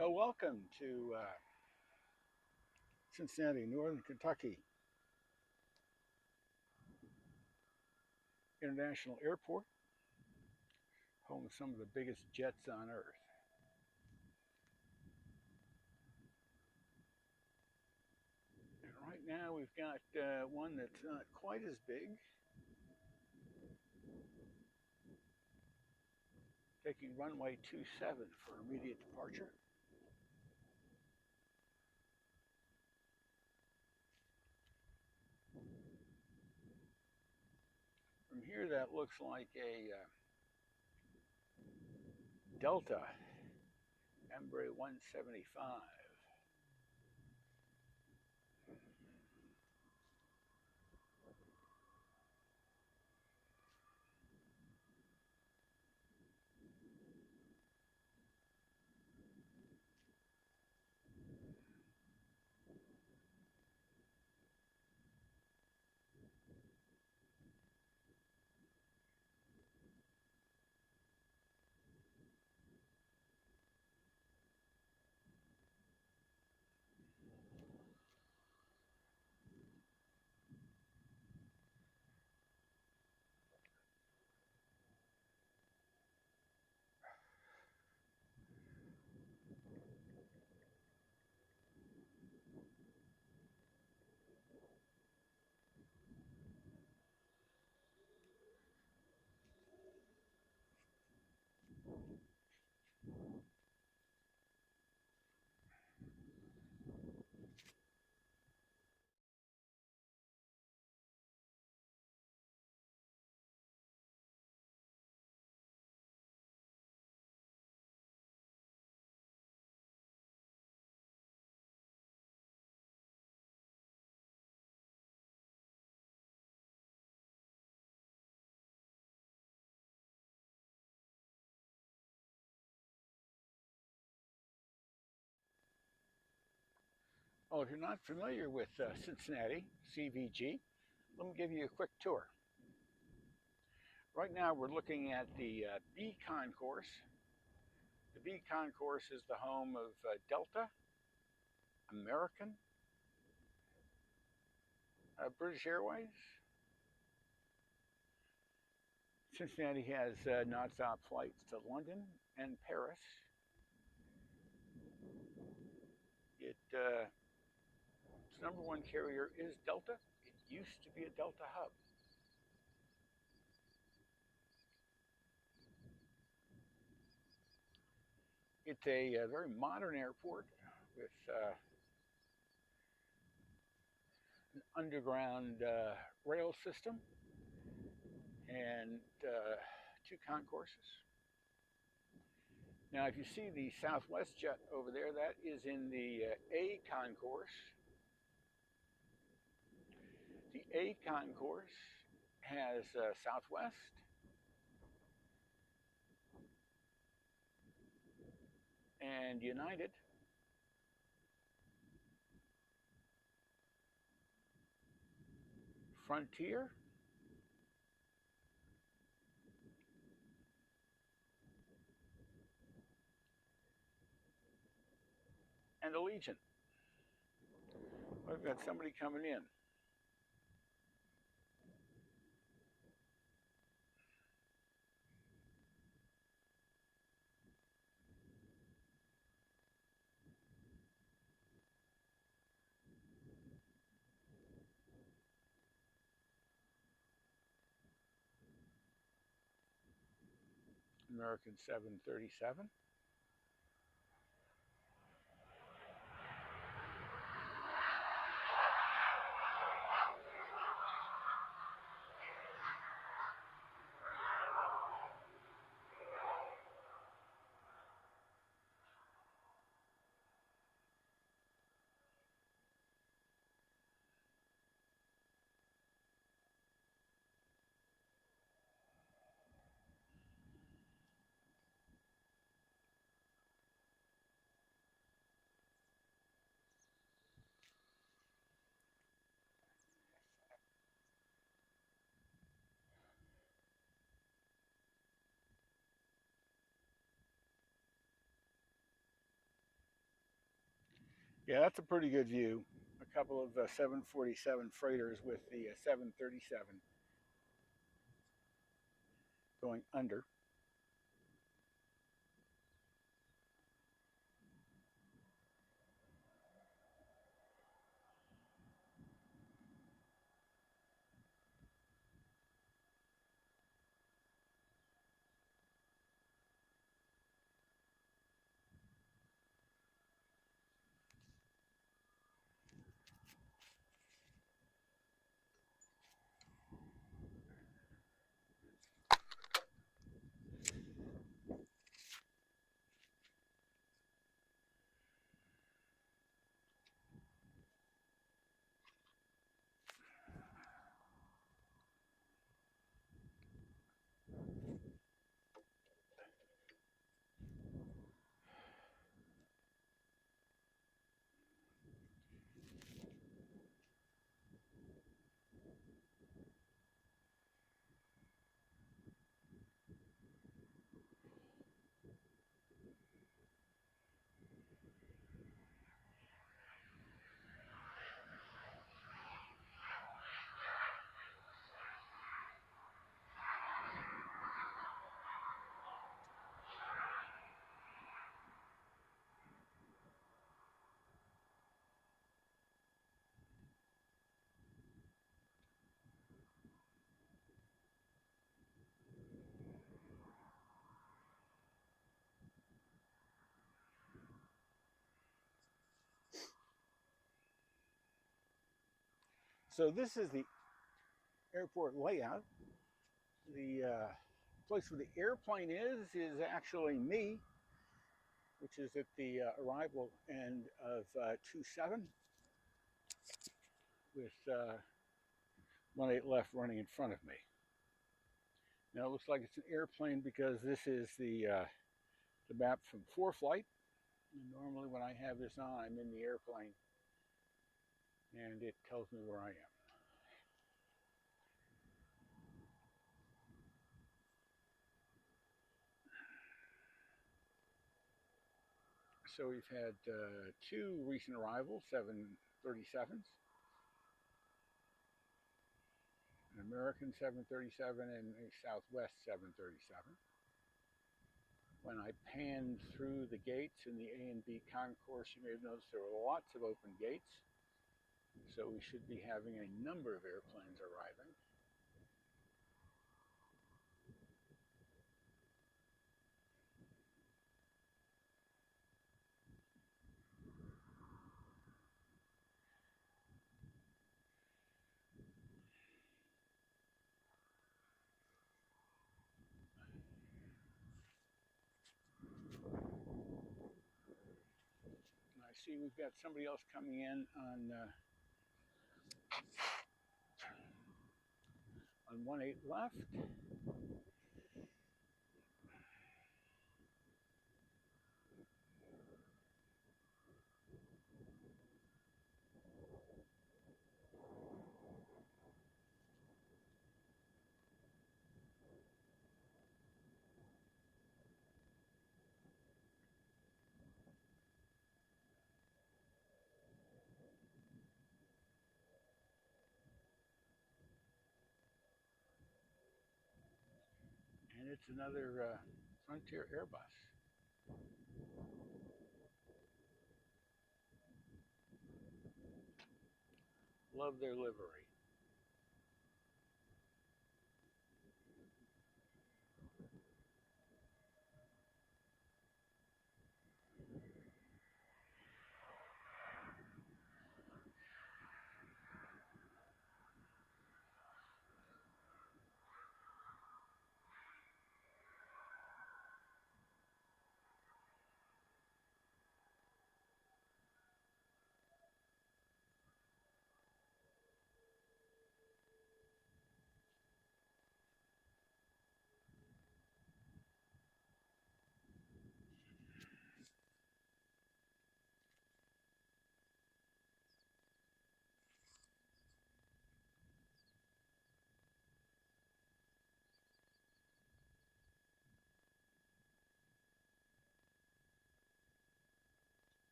Well, welcome to Cincinnati, Northern Kentucky International Airport, home of some of the biggest jets on Earth. And right now, we've got one that's not quite as big, taking runway 27 for immediate departure. From here, that looks like a Delta Embraer 175. Oh, if you're not familiar with Cincinnati, CVG, let me give you a quick tour. Right now, we're looking at the B concourse. The B concourse is the home of Delta, American, British Airways. Cincinnati has non-stop flights to London and Paris. Its number one carrier is Delta. It used to be a Delta hub. It's a very modern airport with an underground rail system and two concourses. Now, if you see the Southwest jet over there, that is in the A concourse. The A concourse has Southwest, and United. Frontier, and Allegiant. We've got somebody coming in. American 737. Yeah, that's a pretty good view. A couple of 747 freighters with the 737 going under. So this is the airport layout. The place where the airplane is actually me, which is at the arrival end of 27 with 18 left running in front of me. Now it looks like it's an airplane because this is the map from ForeFlight. And normally when I have this on, I'm in the airplane and it tells me where I am. So we've had two recent arrivals, 737s, an American 737 and a Southwest 737. When I panned through the gates in the A and B concourse, you may have noticed there were lots of open gates. So we should be having a number of airplanes arriving. I see we've got somebody else coming in on 18 left. And it's another Frontier Airbus. Love their livery.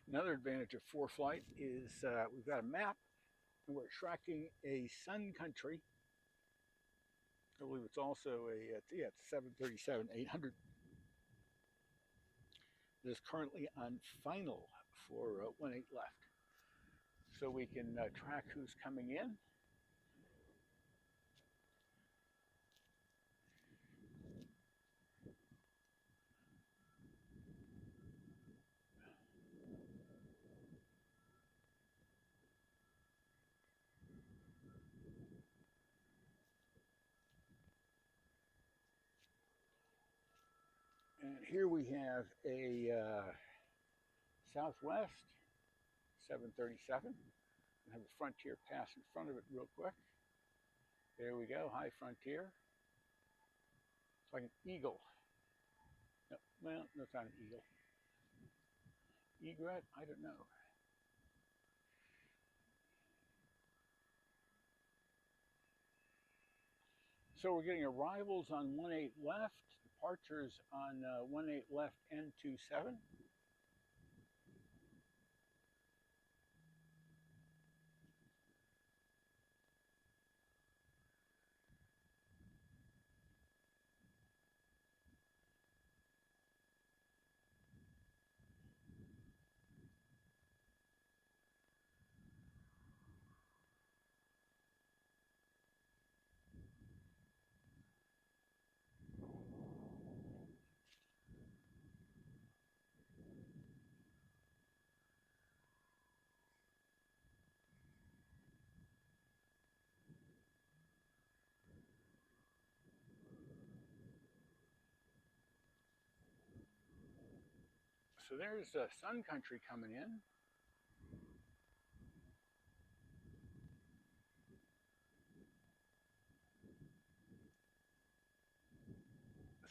Another advantage of ForeFlight is we've got a map and we're tracking a sun country. I believe it's also yeah, it's 737-800 that is currently on final for 1-8 left. So we can track who's coming in. And here we have a Southwest 737. I have a Frontier pass in front of it real quick. There we go, high Frontier. It's like an eagle. No, well, no, it's not an eagle. Egret? I don't know. So we're getting arrivals on 1-8 left, departures on 1-8 left and 27. So there's Sun Country coming in.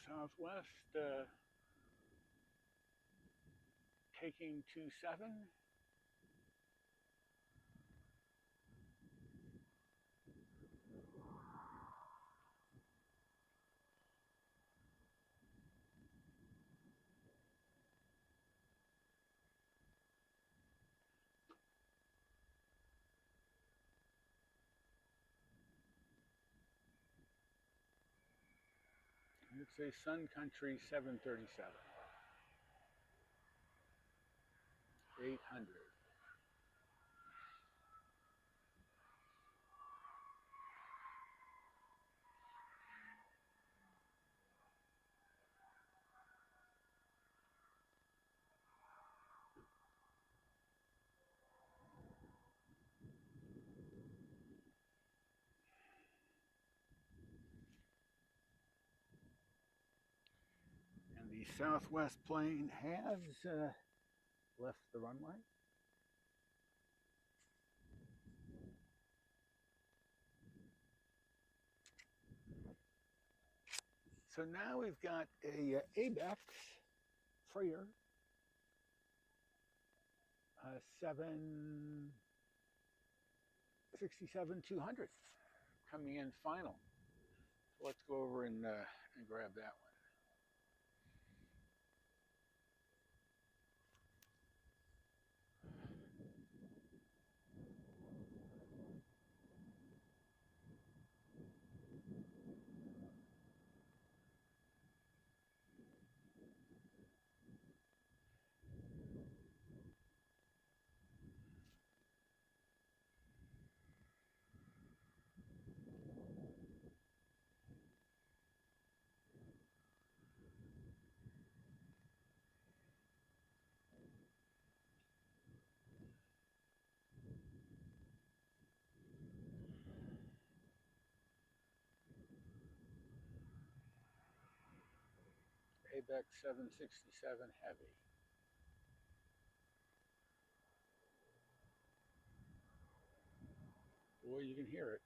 Southwest taking 27. It's a Sun Country 737. 800. And the Southwest plane has left the runway. So now we've got a ABEX freighter, 767-200 coming in final. So let's go over and grab that one. ABEX 767 Heavy. Boy, you can hear it.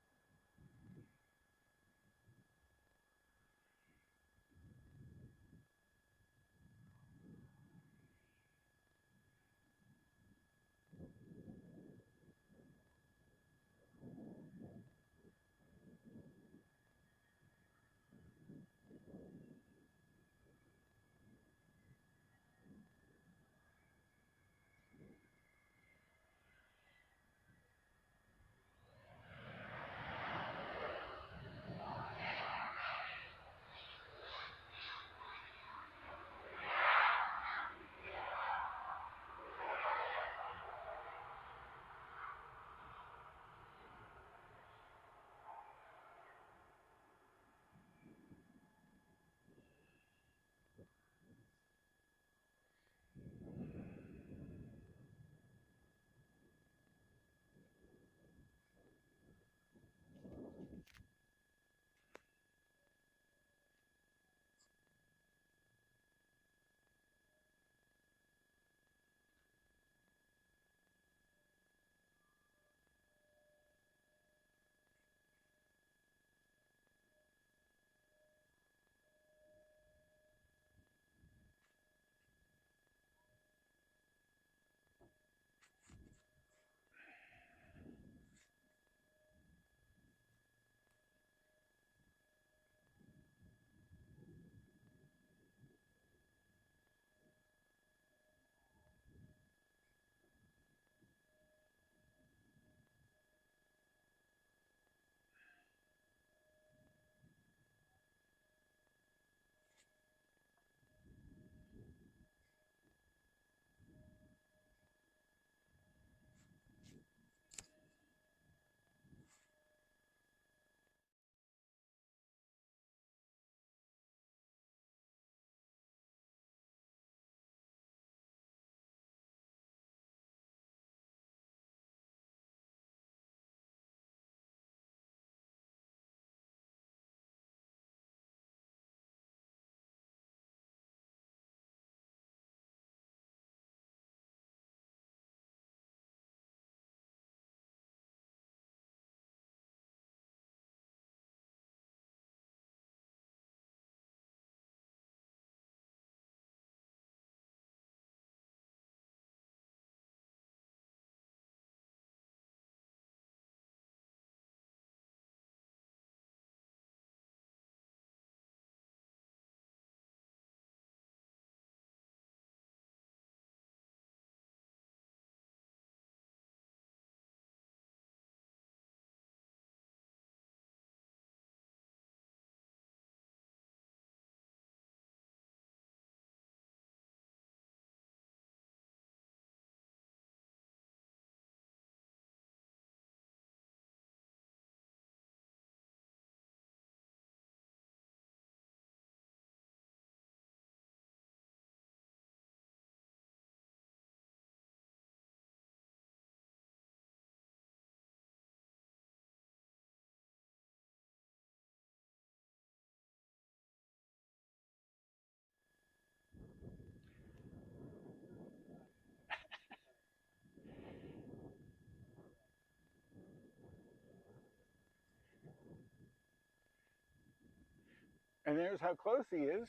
And there's how close he is.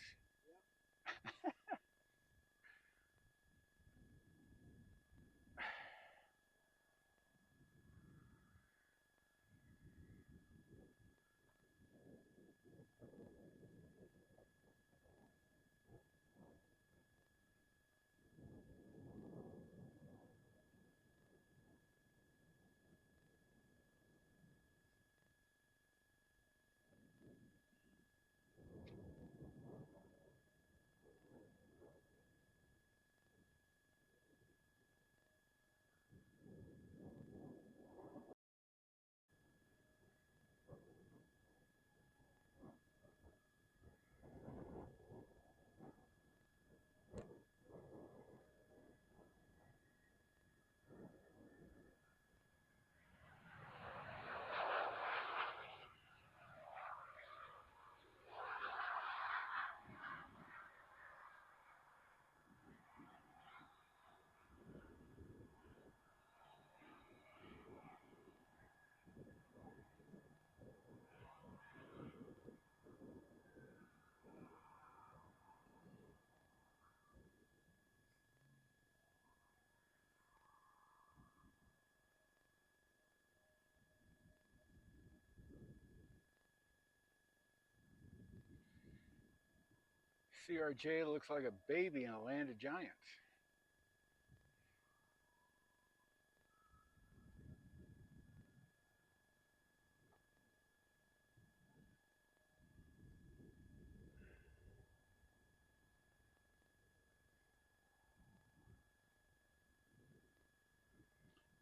CRJ looks like a baby in a land of giants.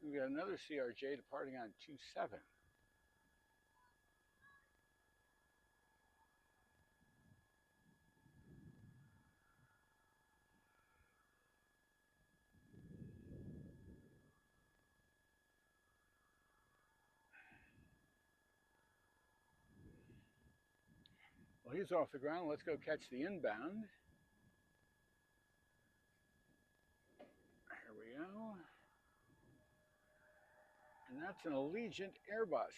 We got another CRJ departing on 27. Well, he's off the ground. Let's go catch the inbound. Here we go. And that's an Allegiant Airbus.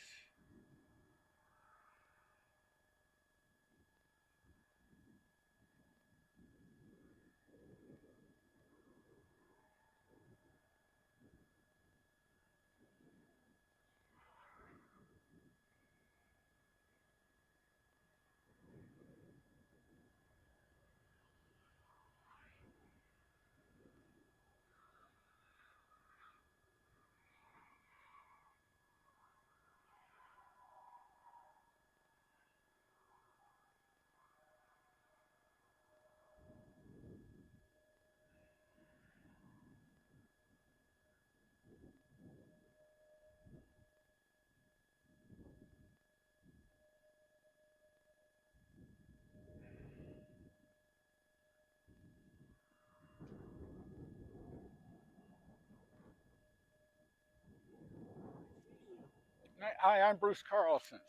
Hi, I'm Bruce Carlson.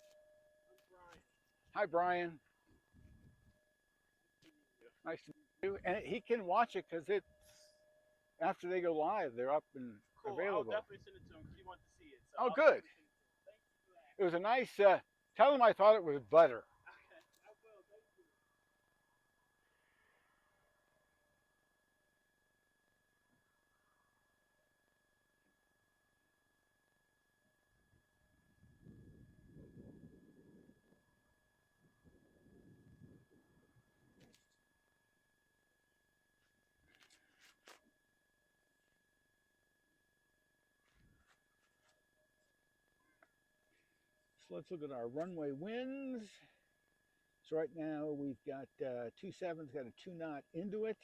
Hi, Brian. Nice to meet you. And he can watch it because it's after they go live, they're up and cool. available. I'll definitely send it to him because he wants to see it. So oh, I'll good. It was a nice. Tell him I thought it was butter. Okay, I will. Thank you. So let's look at our runway winds. So right now we've got 27's got a 2 knot into it,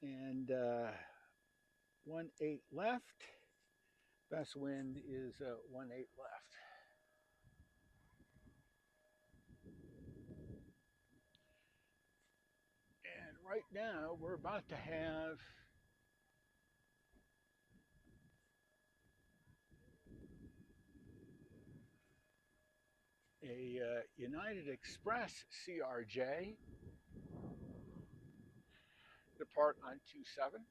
and 1/8 left. Best wind is 1/8 left. And right now we're about to have a United Express CRJ depart on 27.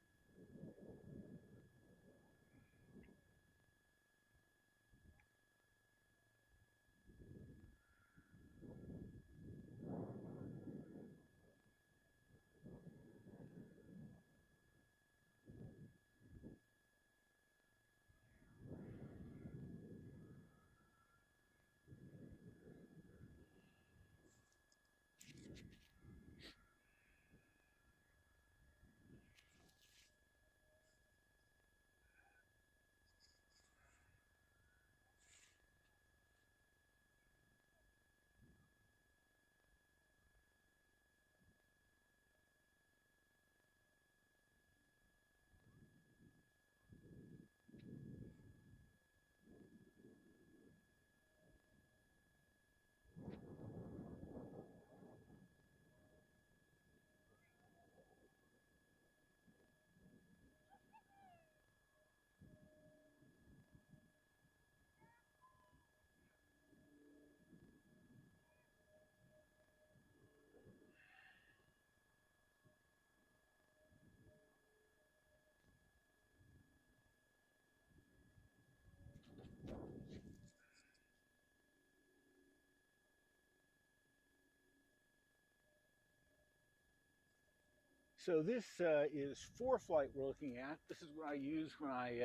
So this is ForeFlight we're looking at. This is what I use when I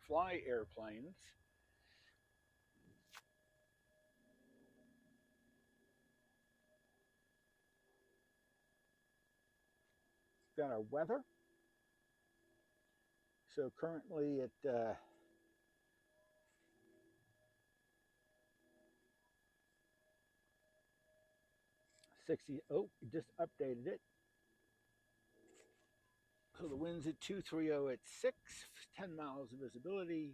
fly airplanes. Got our weather. So currently at 60. Oh, it just updated it. So the wind's at 230 at 6, 10 miles of visibility,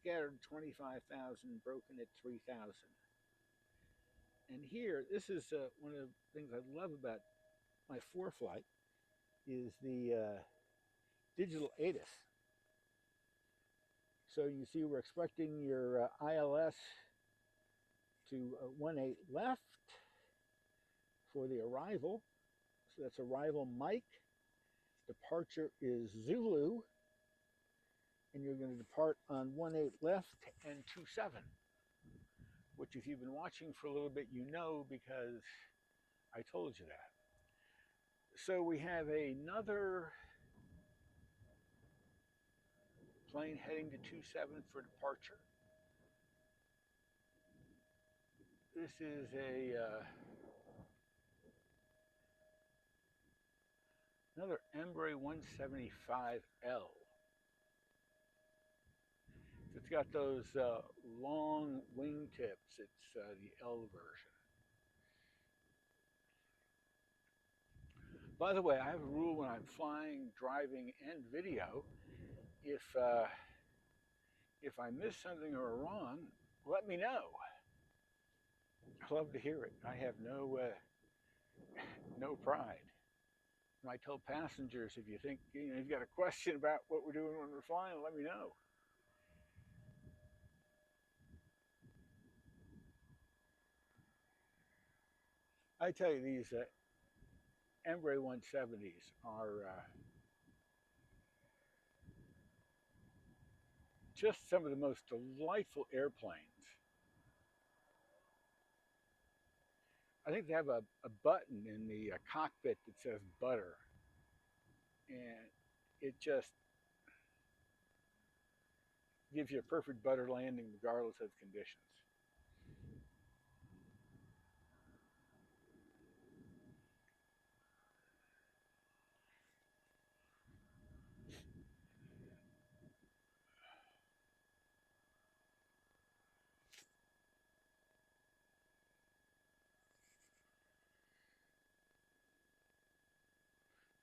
scattered 25,000, broken at 3,000. And here, this is one of the things I love about my ForeFlight is the digital ATIS. So you see we're expecting your ILS to 18 left for the arrival. So that's arrival Mike. Departure is Zulu. And you're going to depart on 18 left and 27, which if you've been watching for a little bit, you know because I told you that. So we have another plane heading to 27 for departure. This is another Embraer 175L. It's got those long wingtips. It's the L version. By the way, I have a rule when I'm flying, driving, and video. If I miss something or wrong, let me know. I love to hear it. I have no pride. And I tell passengers, if you think you've got a question about what we're doing when we're flying, let me know. I tell you, these Embraer 170s are just some of the most delightful airplanes. I think they have a button in the cockpit that says butter. And it just gives you a perfect butter landing regardless of conditions.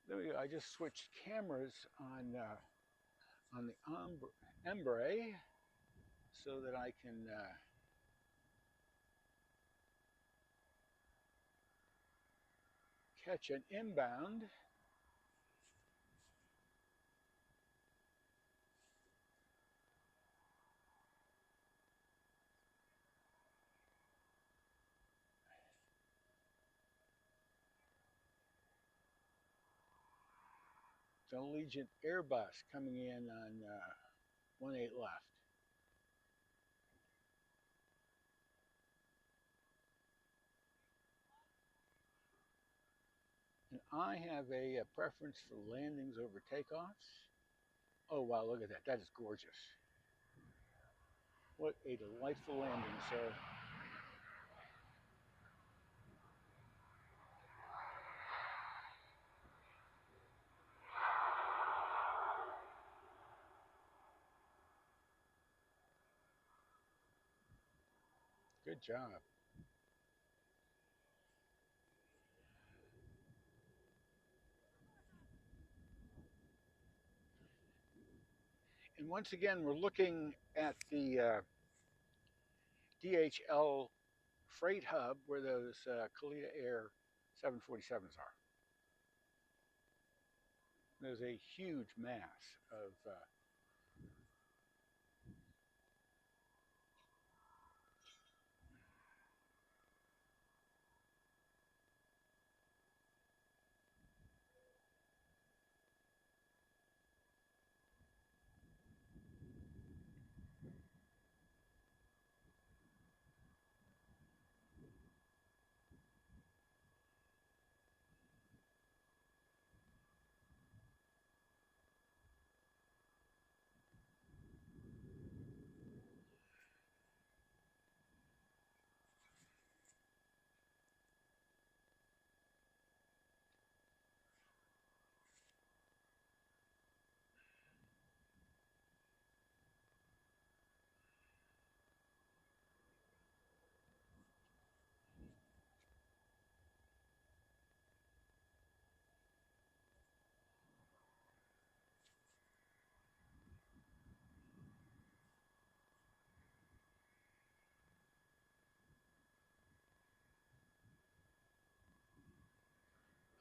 There we go. I just switched cameras on the Embraer so that I can catch an inbound. It's an Allegiant Airbus coming in on 18 left. And I have a preference for landings over takeoffs. Oh, wow, look at that. That is gorgeous. What a delightful landing, sir. Good job. And once again, we're looking at the DHL freight hub where those Kalitta Air 747s are. There's a huge mass of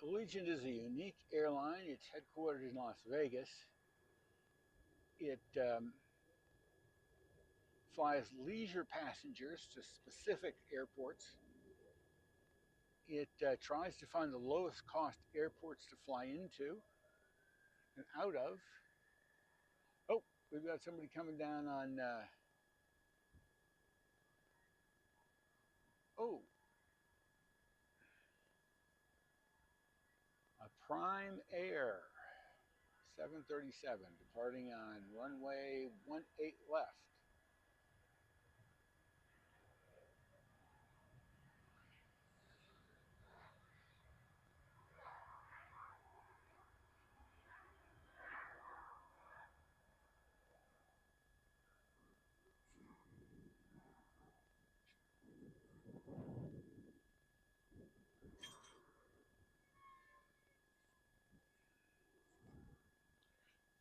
Allegiant is a unique airline. It's headquartered in Las Vegas. It flies leisure passengers to specific airports. It tries to find the lowest cost airports to fly into and out of. Oh, we've got somebody coming down on. Oh, a Prime Air 737 departing on runway 18 left.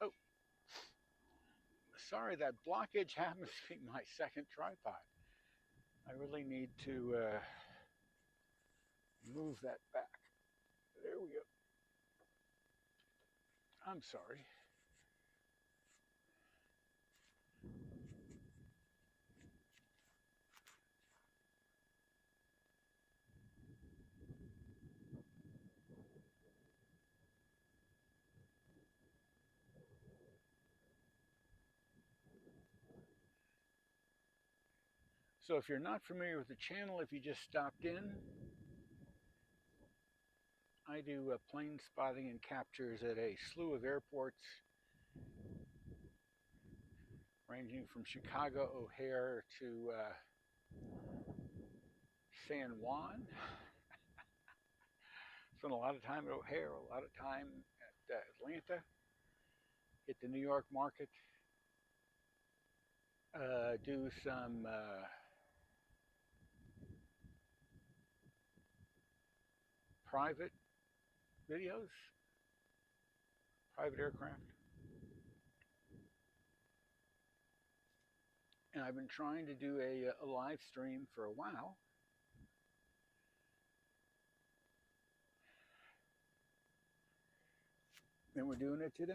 Oh, sorry, that blockage happens to be my second tripod. I really need to move that back. There we go. I'm sorry. So if you're not familiar with the channel, if you just stopped in, I do plane spotting and captures at a slew of airports ranging from Chicago O'Hare to San Juan. Spent a lot of time at O'Hare, a lot of time at Atlanta, hit the New York market, do some private videos, private aircraft. And I've been trying to do a live stream for a while. And we're doing it today.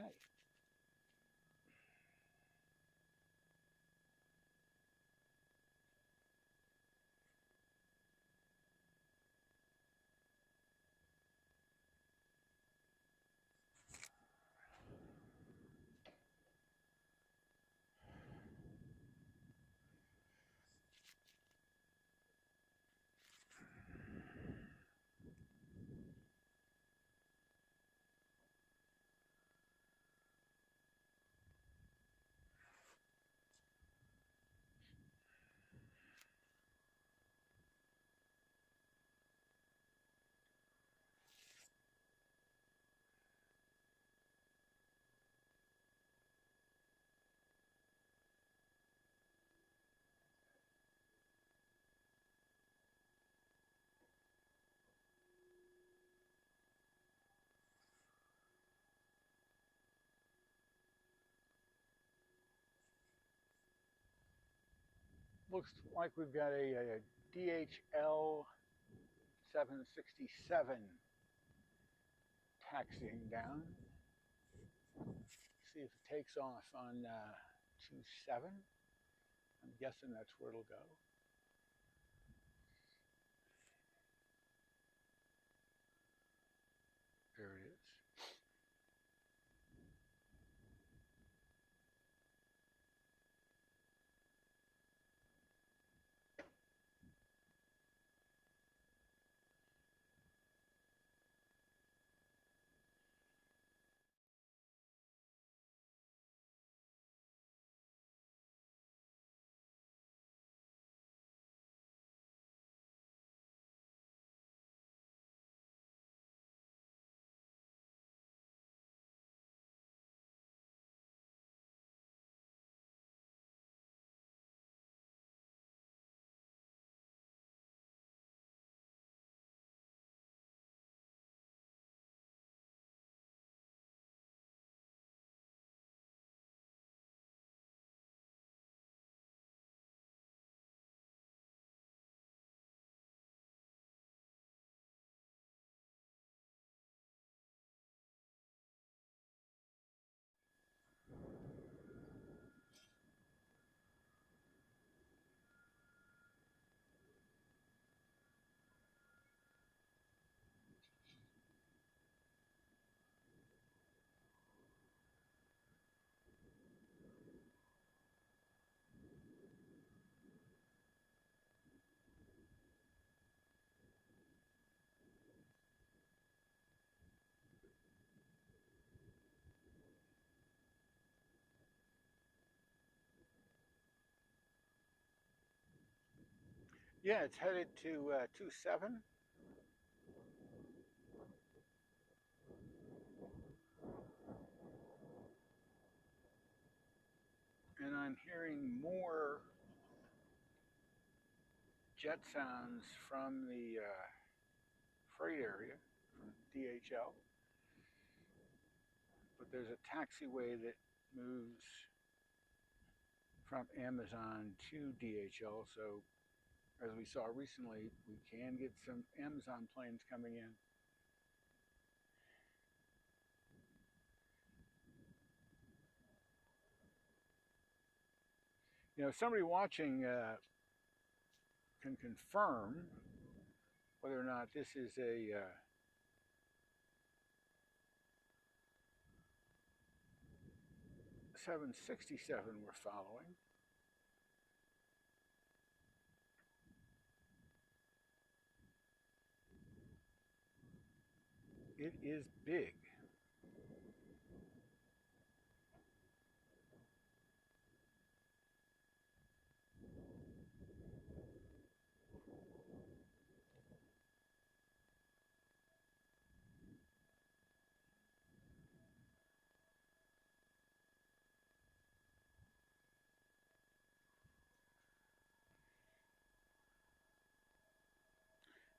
Looks like we've got a DHL 767 taxiing down. See if it takes off on 27. I'm guessing that's where it'll go. There it is. Yeah, it's headed to 27. And I'm hearing more jet sounds from the freight area from DHL. But there's a taxiway that moves from Amazon to DHL. So, as we saw recently, we can get some Amazon planes coming in. You know, somebody watching can confirm whether or not this is a 767 we're following. It is big.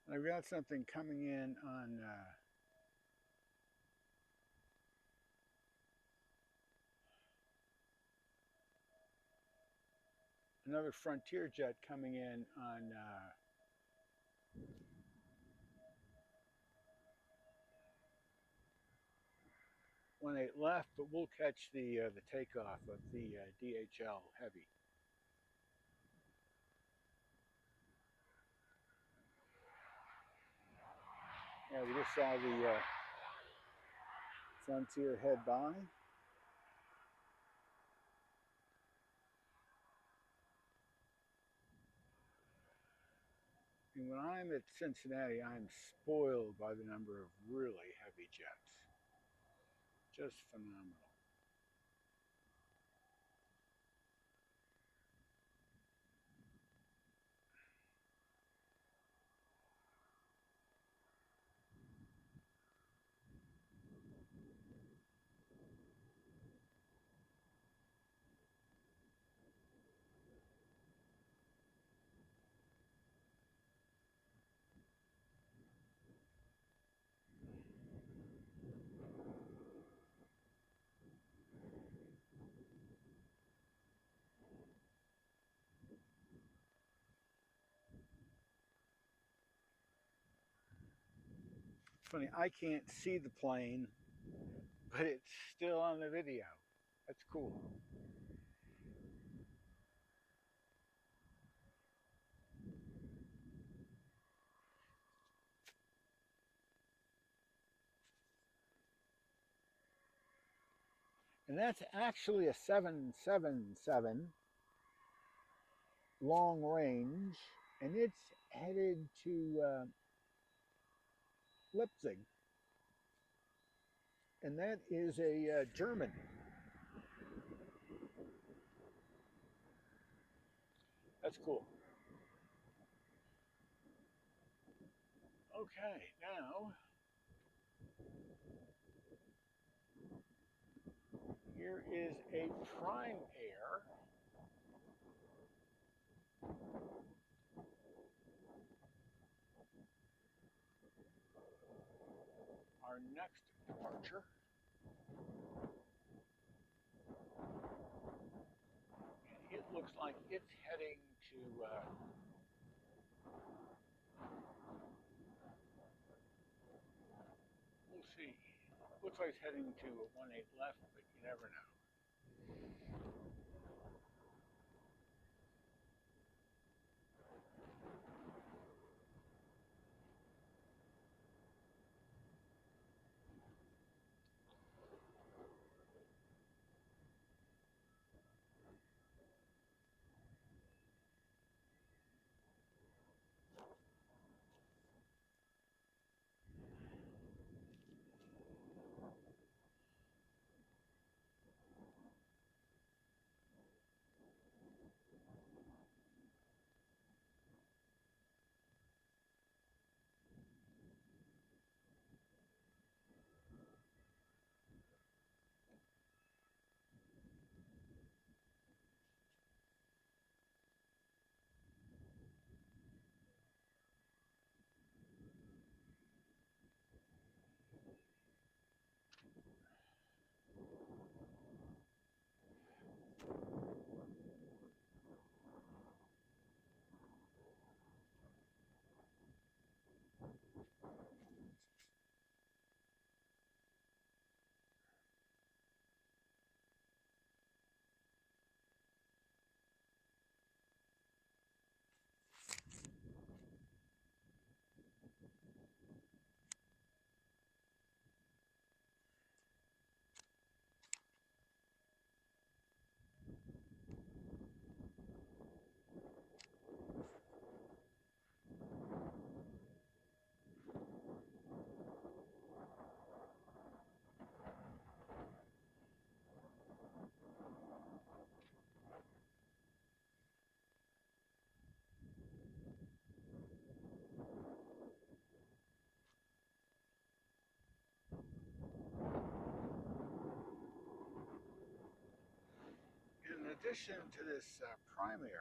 And I've got something coming in on another Frontier jet coming in on 18 left, but we'll catch the takeoff of the DHL Heavy. Yeah, we just saw the Frontier head by. And when I'm at Cincinnati, I'm spoiled by the number of really heavy jets. Just phenomenal. Funny, I can't see the plane, but it's still on the video. That's cool. And that's actually a 777 long range, and it's headed to Leipzig. And that is a German. That's cool. Okay, now here is a Prime Air. Our next departure. And it looks like it's heading to we'll see. Looks like it's heading to a 18 left, but you never know. addition to this primary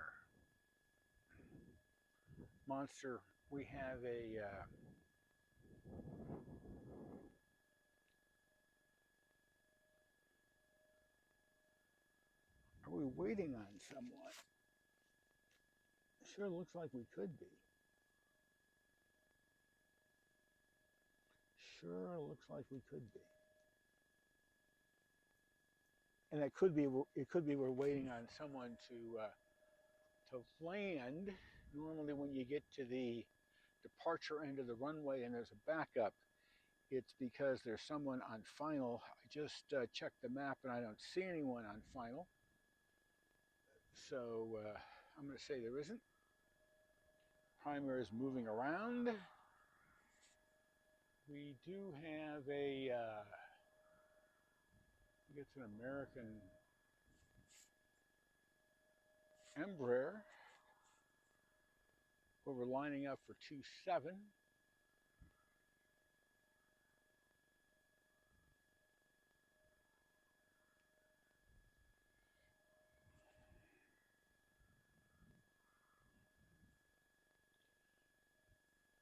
monster, we have a are we waiting on someone? Sure looks like we could be. Sure looks like we could be. And it could be we're waiting on someone to land. Normally when you get to the departure end of the runway and there's a backup, it's because there's someone on final. I just checked the map and I don't see anyone on final. So I'm going to say there isn't. Primary is moving around. We do have a, I guess an American Embraer, where we're lining up for 2-7.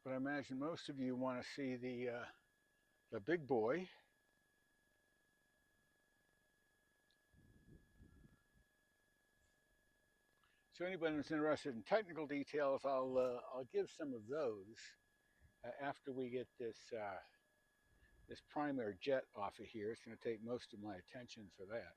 But I imagine most of you want to see the big boy. So anybody who's interested in technical details, I'll give some of those after we get this this primary jet off of here. It's going to take most of my attention for that.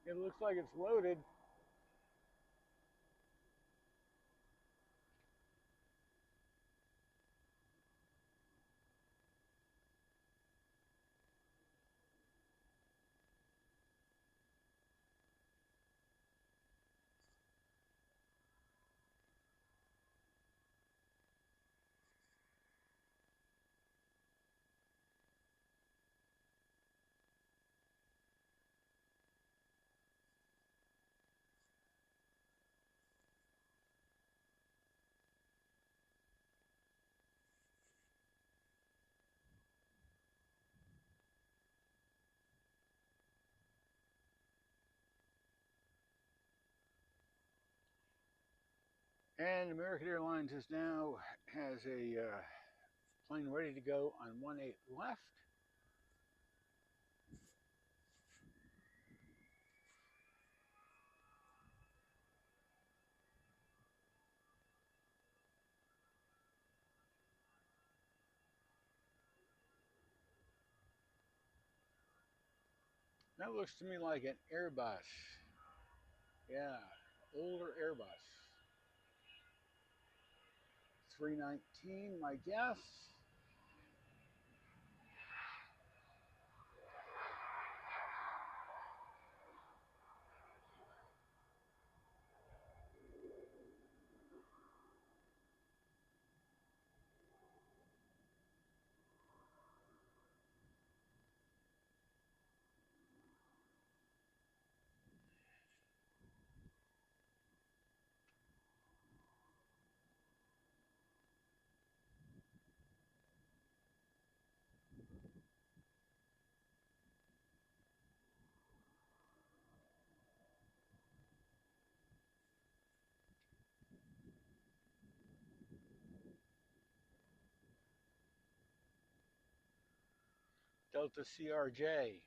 It looks like it's loaded. And American Airlines now has a plane ready to go on 18 left. That looks to me like an Airbus. Yeah, older Airbus. 319, my guess. Delta CRJ.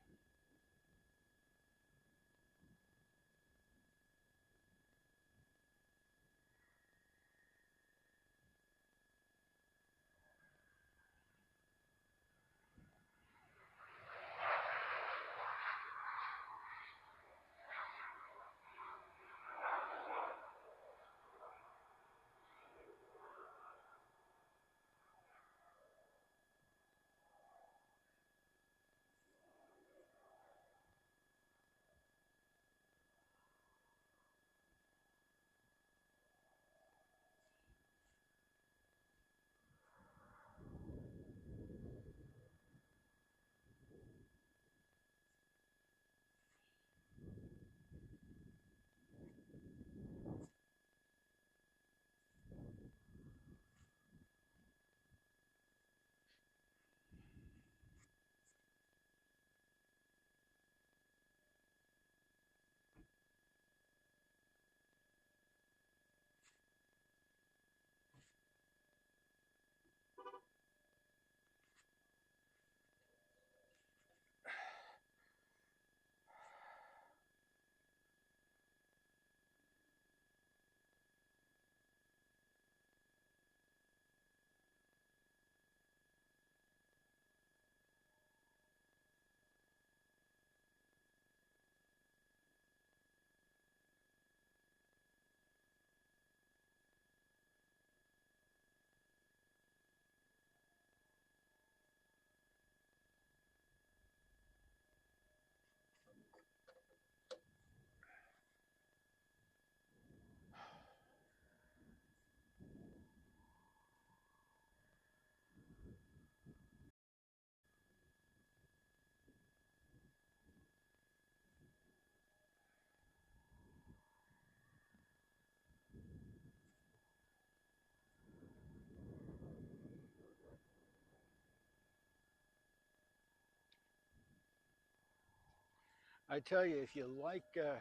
I tell you, if you like 747s,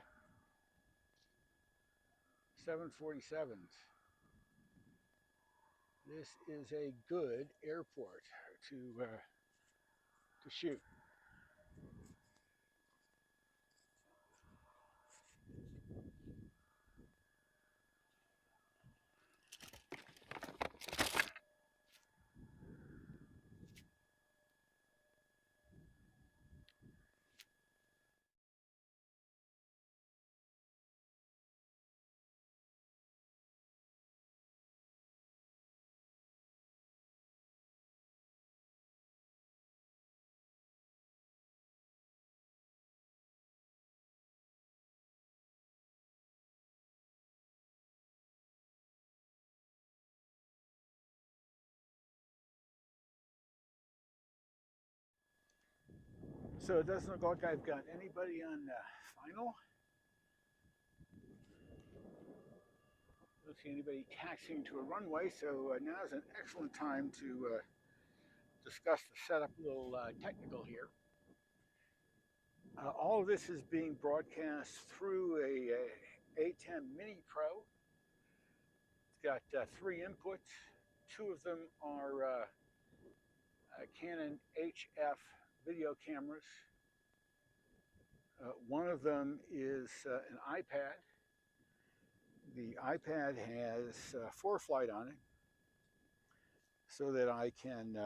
this is a good airport to shoot. So it doesn't look like I've got anybody on final. I don't see anybody taxiing to a runway, so now is an excellent time to discuss the setup, a little technical here. All of this is being broadcast through a A10 Mini Pro. It's got 3 inputs. 2 of them are Canon HF video cameras. One of them is an iPad. The iPad has 4Flight on it, so that I can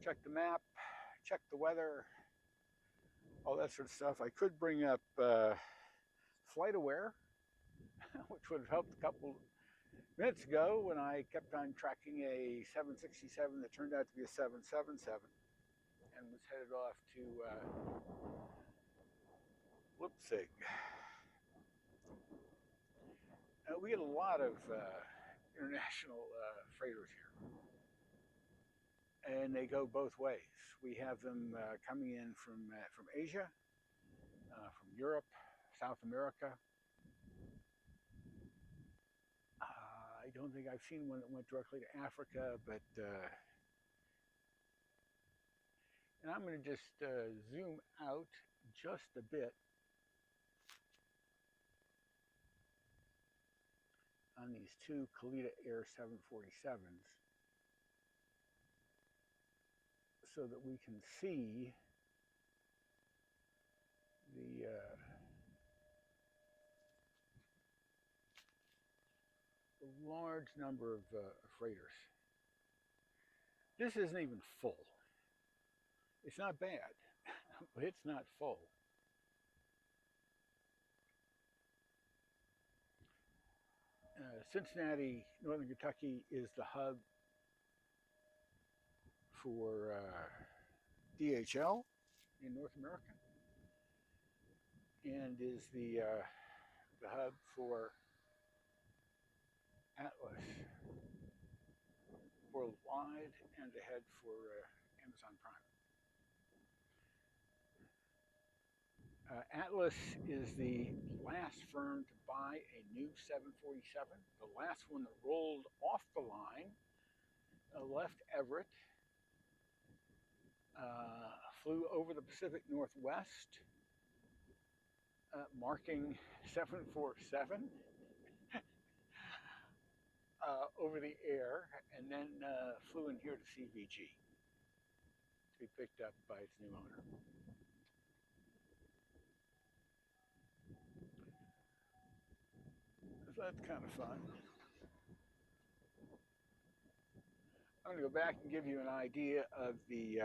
check the map, check the weather, all that sort of stuff. I could bring up FlightAware, which would have helped a couple minutes ago when I kept on tracking a 767 that turned out to be a 777 and was headed off to Leipzig. We get a lot of international freighters here, and they go both ways. We have them coming in from Asia, from Europe, South America. I don't think I've seen one that went directly to Africa, but and I'm going to just zoom out just a bit on these 2 Kalita Air 747s so that we can see the large number of freighters. This isn't even full. It's not bad, but it's not full. Cincinnati, Northern Kentucky is the hub for DHL in North America, and is the hub for Atlas worldwide, and the head for Amazon Prime. Atlas is the last firm to buy a new 747. The last one that rolled off the line left Everett, flew over the Pacific Northwest, marking 747 over the air, and then flew in here to CVG to be picked up by its new owner. So that's kind of fun. I'm going to go back and give you an idea of the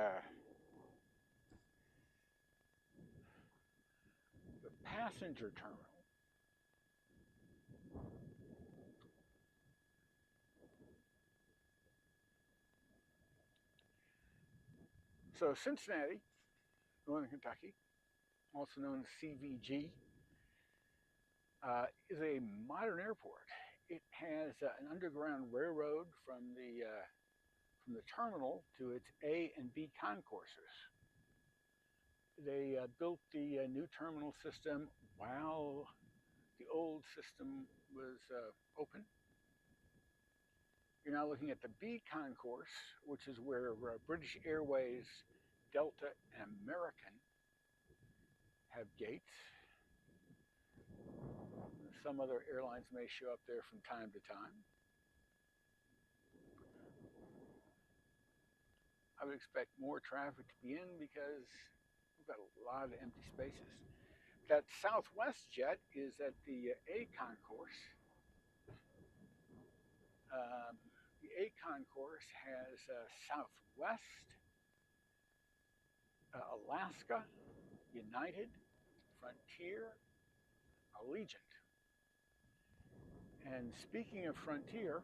passenger terminal. So Cincinnati, Northern Kentucky, also known as CVG, is a modern airport. It has an underground railroad from the terminal to its A and B concourses. They built the new terminal system while the old system was open. You're now looking at the B concourse, which is where British Airways, Delta, and American have gates. Some other airlines may show up there from time to time. I would expect more traffic to be in because we've got a lot of empty spaces. That Southwest jet is at the A concourse. The A concourse has Southwest, Alaska, United, Frontier, Allegiant. And speaking of Frontier,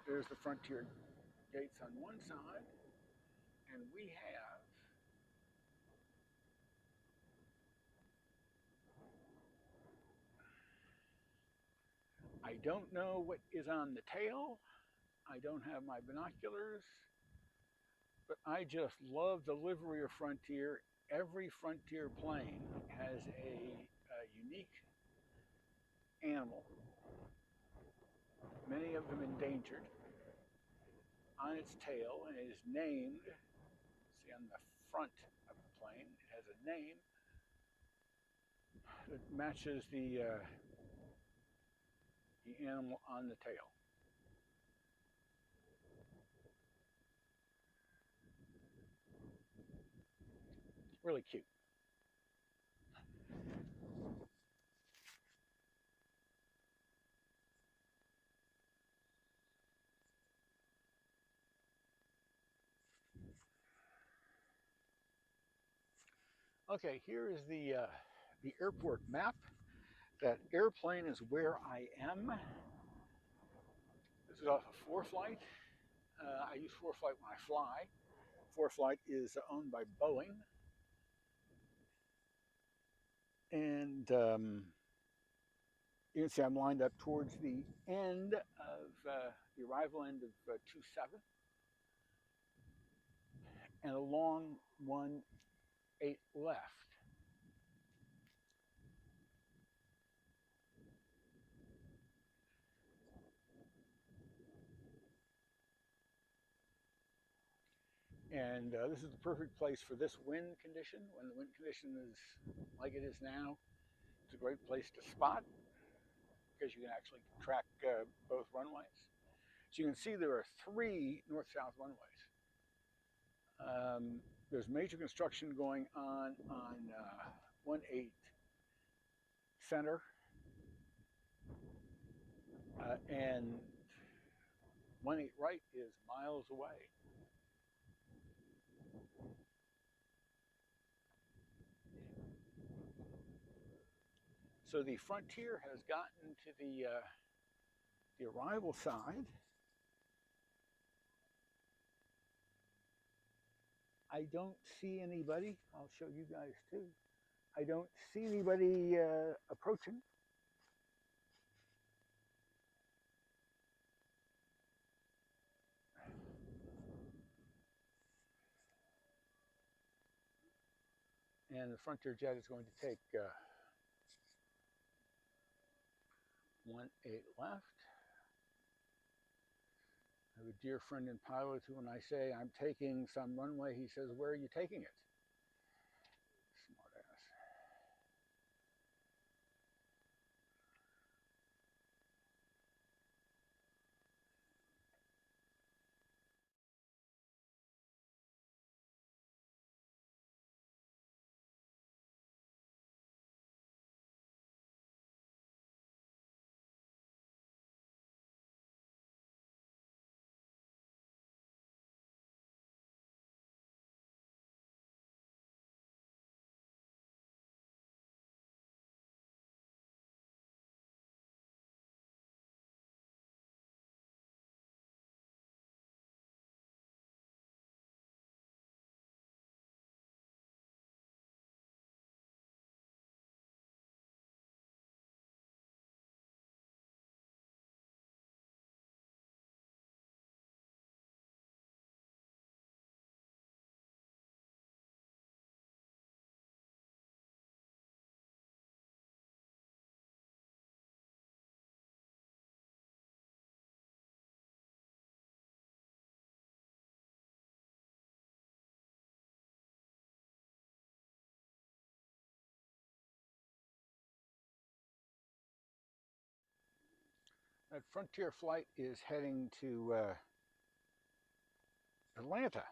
there's the Frontier gates on one side, and we have I don't know what is on the tail. I don't have my binoculars, but I just love the livery of Frontier. Every Frontier plane has a unique animal, many of them endangered, on its tail, and it is named, see on the front of the plane, it has a name that matches the animal on the tail. Really cute. Okay, here is the airport map. That airplane is where I am. This is off of ForeFlight. I use ForeFlight when I fly. ForeFlight is owned by Boeing. And you can see I'm lined up towards the end of the arrival end of 27 and along 18 left. And this is the perfect place for this wind condition. When the wind condition is like it is now, it's a great place to spot because you can actually track both runways. So you can see there are 3 north-south runways. There's major construction going on 18 center and 18 right is miles away. So the Frontier has gotten to the arrival side. I don't see anybody. I'll show you guys too. I don't see anybody approaching. And the Frontier jet is going to take 18 left. I have a dear friend and pilot who, when I say I'm taking some runway, he says, "Where are you taking it?" That Frontier flight is heading to Atlanta.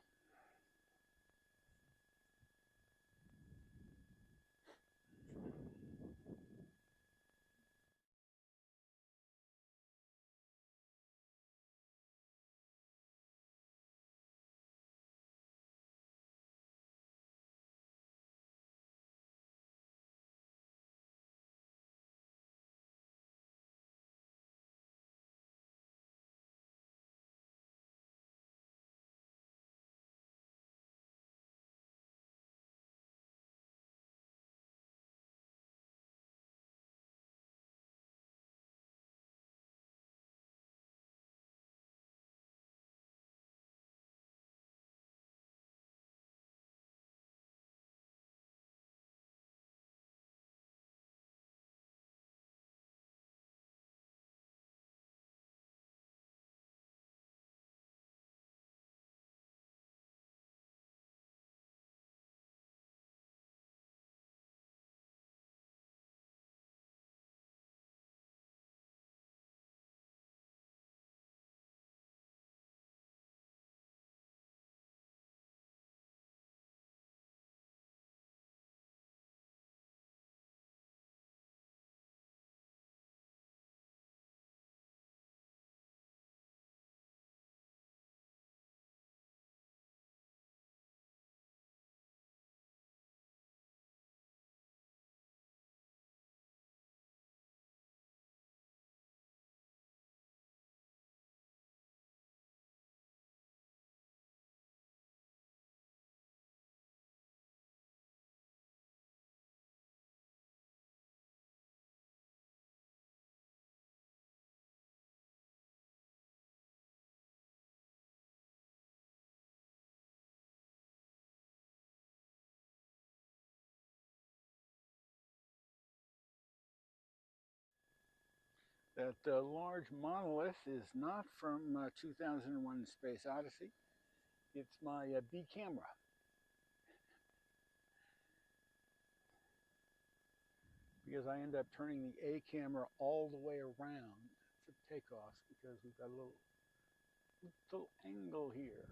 That large monolith is not from 2001 Space Odyssey. It's my B camera. Because I end up turning the A camera all the way around for takeoffs because we've got a little angle here.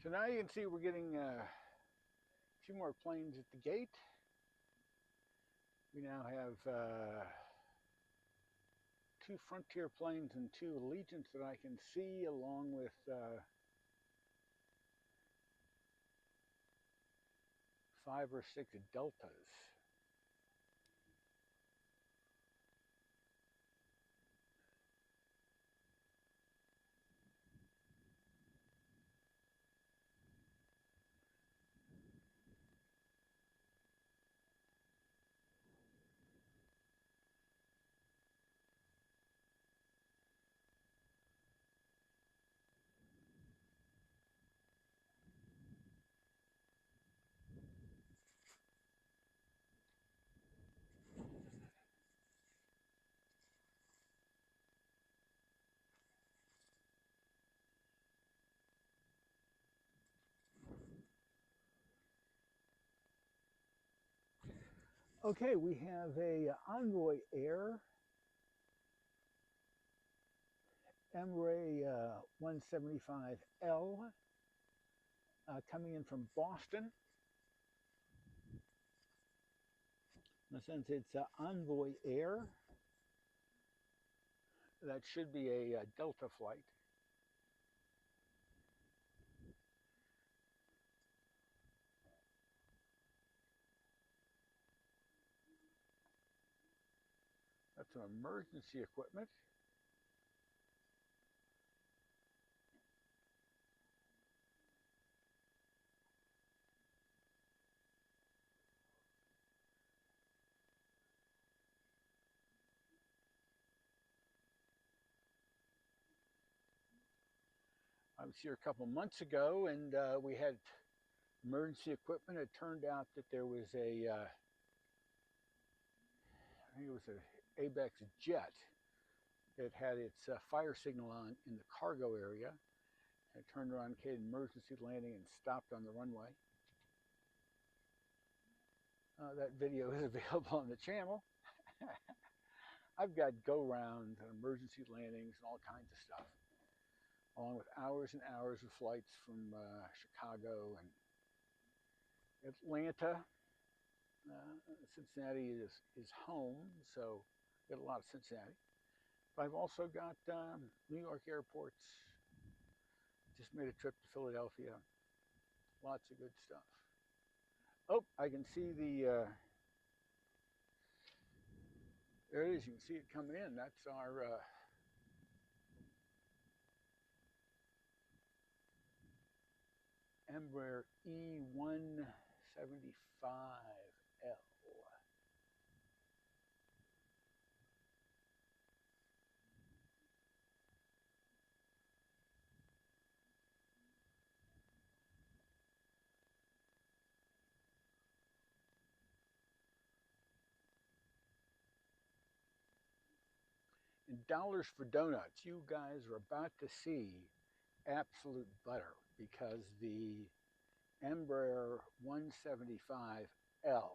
So now you can see we're getting a few more planes at the gate. We now have 2 Frontier planes and 2 Allegiants that I can see, along with 5 or 6 Deltas. Okay, we have a Envoy Air MRAY 175L coming in from Boston. Now, since it's Envoy Air, that should be a Delta flight. That's some emergency equipment. was here a couple months ago, and we had emergency equipment. It turned out that there was I think it was a ABEX jet that had its fire signal on in the cargo area. It turned around, made an emergency landing, and stopped on the runway. That video is available on the channel. I've got go-rounds and emergency landings and all kinds of stuff, along with hours and hours of flights from Chicago and Atlanta. Cincinnati is home, so I get a lot of Cincinnati. But I've also got New York airports. Just made a trip to Philadelphia. Lots of good stuff. Oh, I can see the, there it is, you can see it coming in. That's our Embraer E175L. In dollars for donuts, you guys are about to see absolute butter, because the Embraer 175L,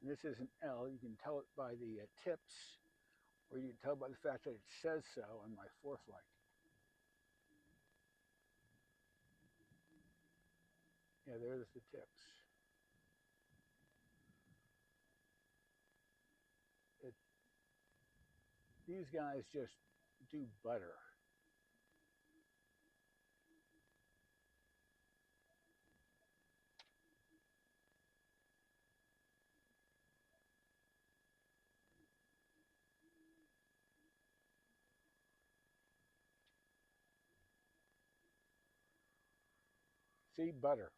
and this is an L, you can tell it by the tips, or you can tell by the fact that it says so on my foreflight. Yeah, there's the tips. These guys just do butter. See, butter.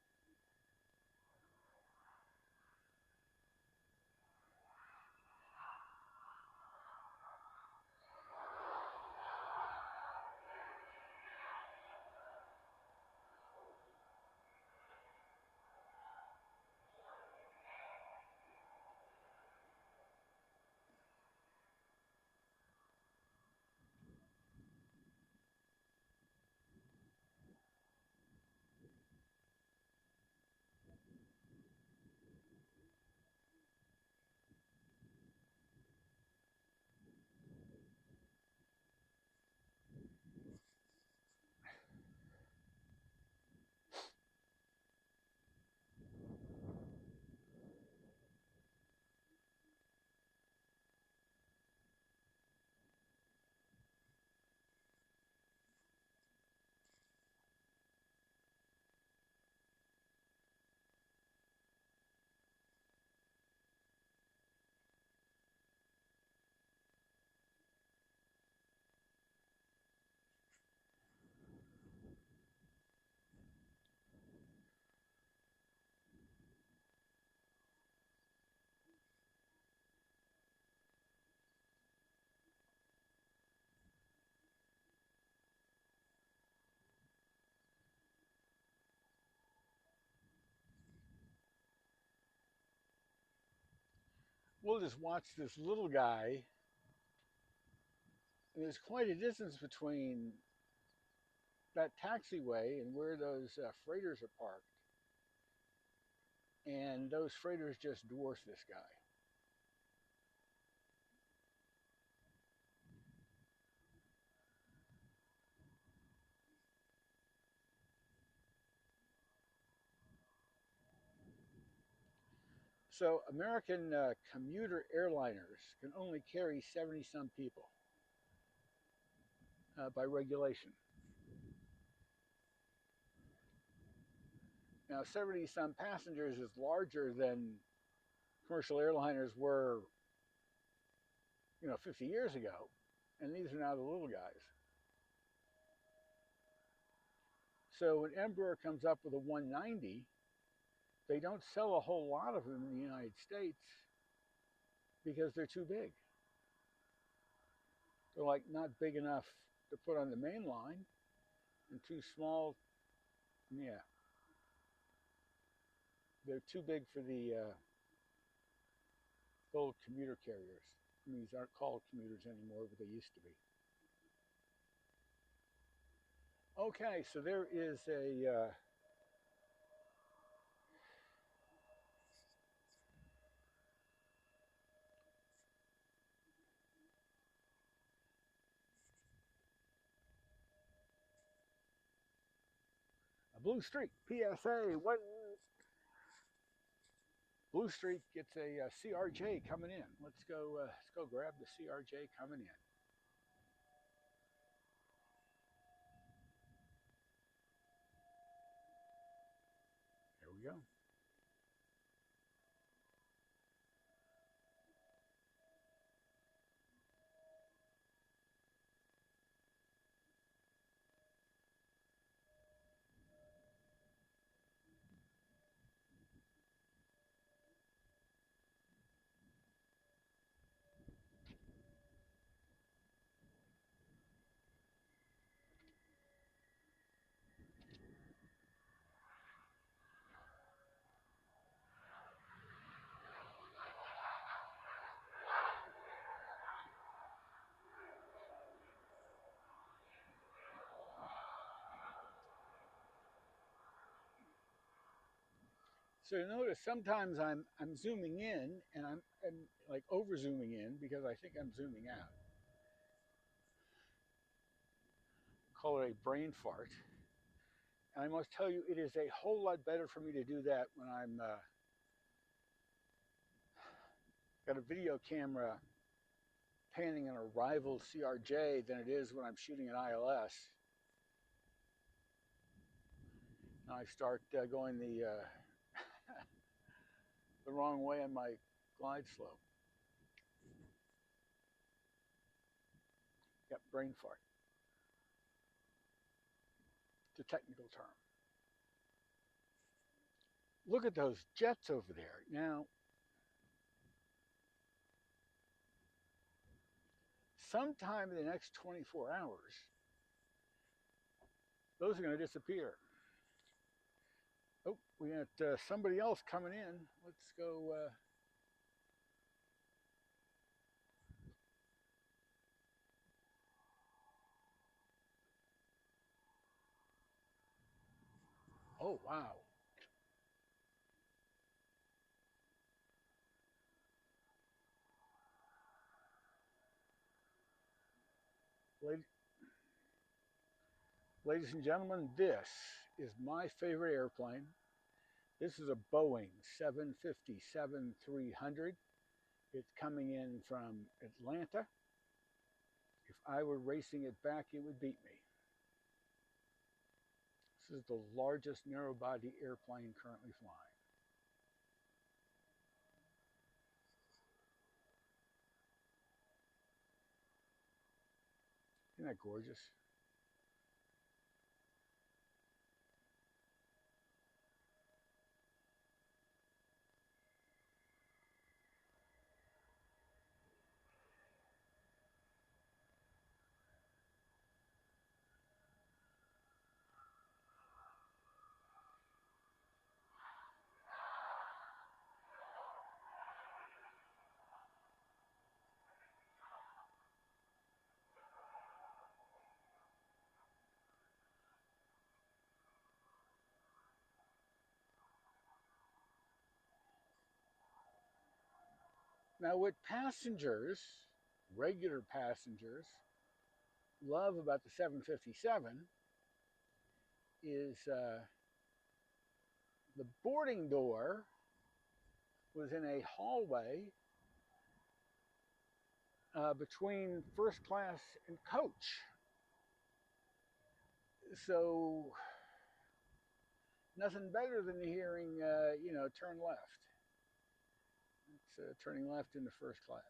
We'll just watch this little guy. And there's quite a distance between that taxiway and where those freighters are parked. And those freighters just dwarf this guy. So American commuter airliners can only carry 70-some people by regulation. Now, 70-some passengers is larger than commercial airliners were, 50 years ago, and these are now the little guys. So when Embraer comes up with a 190, they don't sell a whole lot of them in the United States because they're too big. They're like not big enough to put on the main line, and too small. Yeah, they're too big for the old commuter carriers. I mean, these aren't called commuters anymore, but they used to be. Okay, so there is a blue streak. PSA. One blue streak gets a, CRJ coming in. Let's go. Let's go grab the CRJ coming in. There we go. So notice sometimes I'm zooming in and I'm like over zooming in because I think I'm zooming out. Call it a brain fart. And I must tell you, it is a whole lot better for me to do that when I'm got a video camera panning an arrival CRJ than it is when I'm shooting an ILS. And I start going the wrong way on my glide slope. Yep, brain fart. It's a technical term. Look at those jets over there. Now, sometime in the next 24 hours, those are going to disappear. Oh, we got somebody else coming in. Let's go. Oh, wow. Ladies and gentlemen, this is my favorite airplane. This is a Boeing 757-300. It's coming in from Atlanta. If I were racing it back, it would beat me. This is the largest narrow body airplane currently flying. Isn't that gorgeous? Now, what passengers, regular passengers, love about the 757 is the boarding door was in a hallway between first class and coach. So nothing better than hearing, turn left. It's turning left into first class.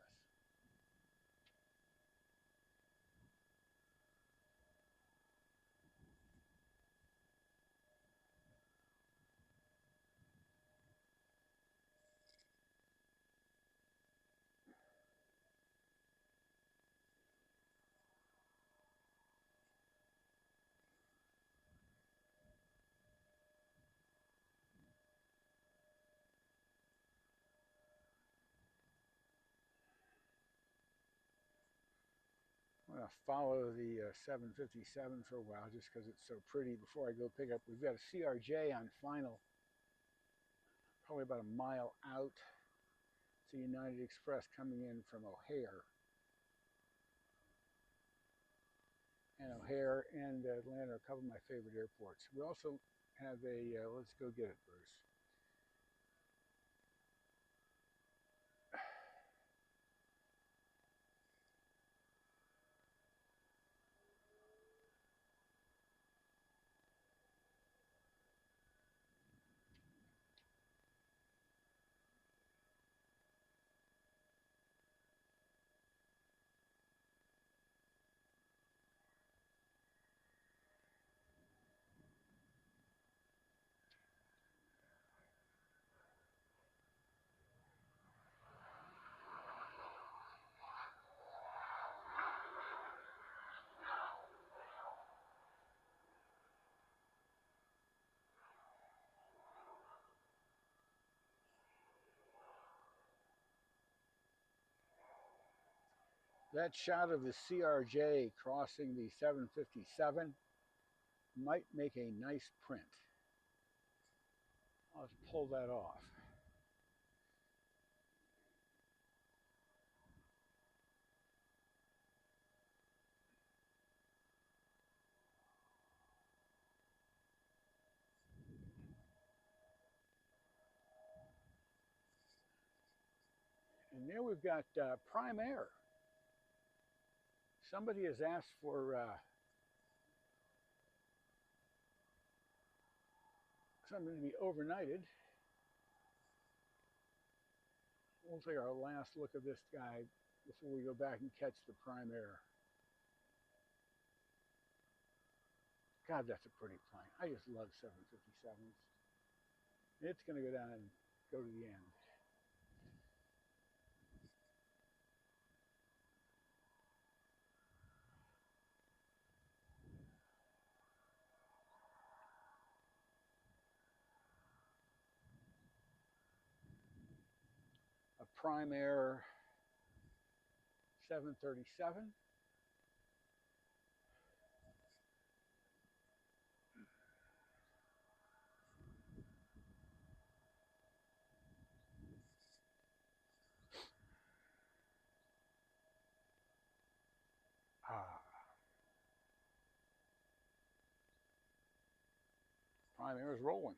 going to follow the 757 for a while just because it's so pretty before I go pick up. We've got a CRJ on final, probably about a mile out. It's a United Express coming in from O'Hare. And O'Hare and Atlanta are a couple of my favorite airports. We also have a, let's go get it, Bruce. That shot of the CRJ crossing the 757 might make a nice print. I'll just pull that off. And there we've got Prime Air. Somebody has asked for something to be overnighted. We'll take our last look at this guy before we go back and catch the Prime Air. God, that's a pretty plane. I just love 757s. It's going to go down and go to the end. A Prime Air 737. Prime Air is rolling.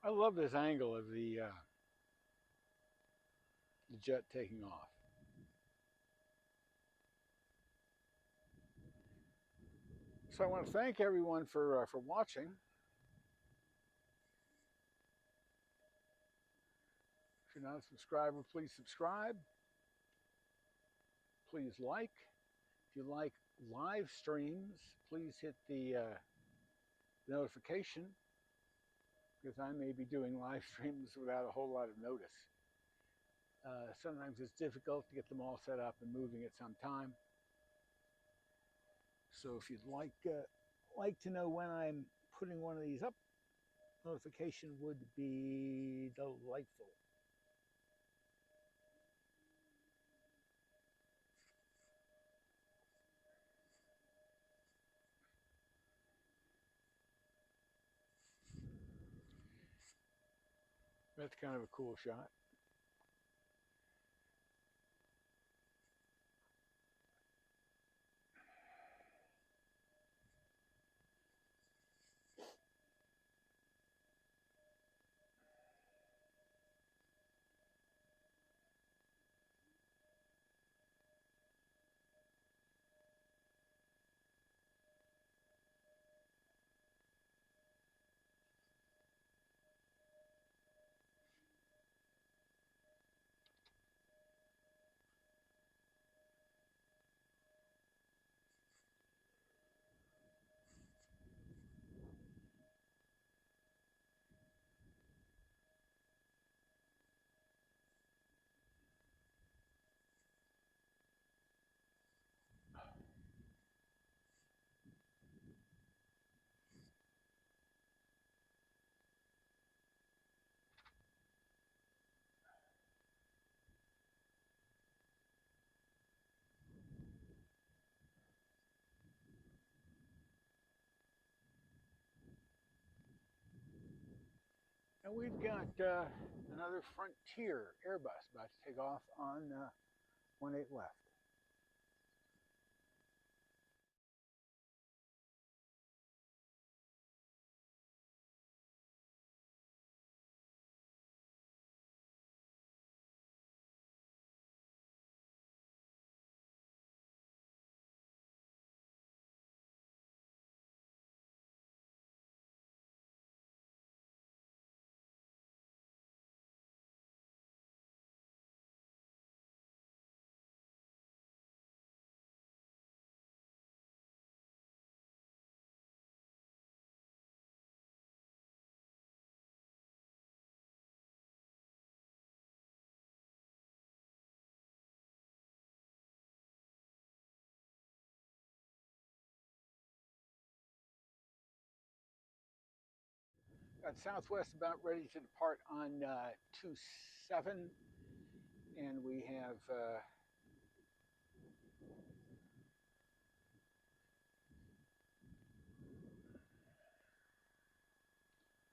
I love this angle of the jet taking off. So I want to thank everyone for watching. If you're not a subscriber, please subscribe. Please like. If you like live streams, please hit the notification, because I may be doing live streams without a whole lot of notice. Sometimes it's difficult to get them all set up and moving at some time. So if you'd like to know when I'm putting one of these up, notification would be delightful. That's kind of a cool shot. And we've got another Frontier Airbus about to take off on 18 left. Got Southwest about ready to depart on 27, and we have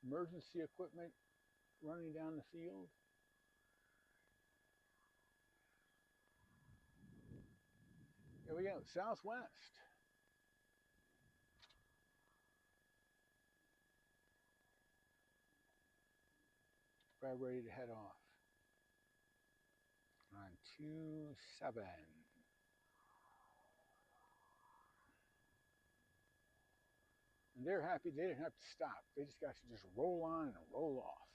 emergency equipment running down the field. Here we go, Southwest. About ready to head off on 27. And they're happy they didn't have to stop. They just got to just roll on and roll off.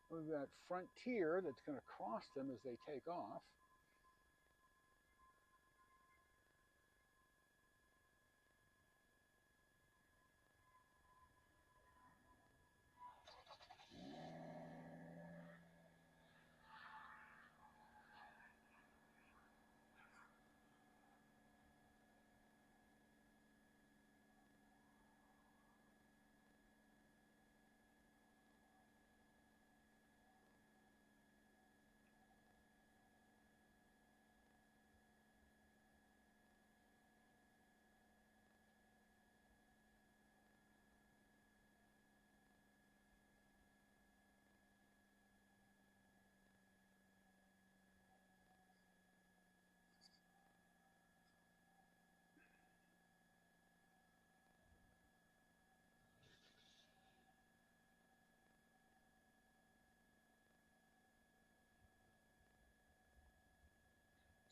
We've got Frontier that's going to cross them as they take off.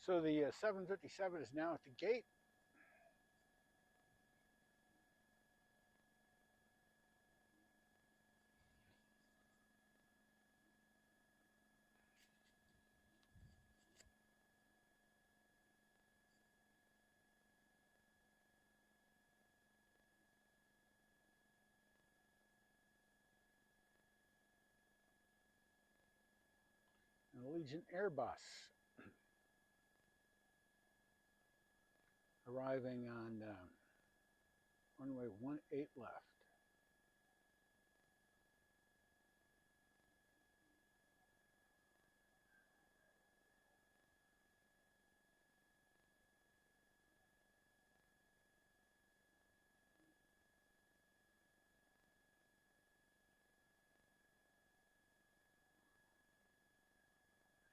So the 757 is now at the gate. An Allegiant Airbus arriving on runway 18 left.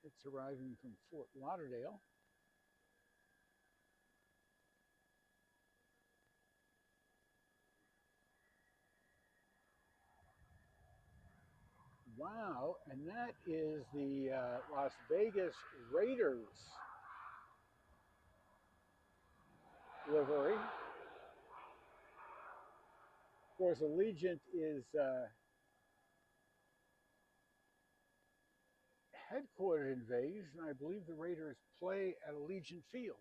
It's arriving from Fort Lauderdale. Wow, and that is the Las Vegas Raiders livery. Of course, Allegiant is headquartered in Vegas, and I believe the Raiders play at Allegiant Field.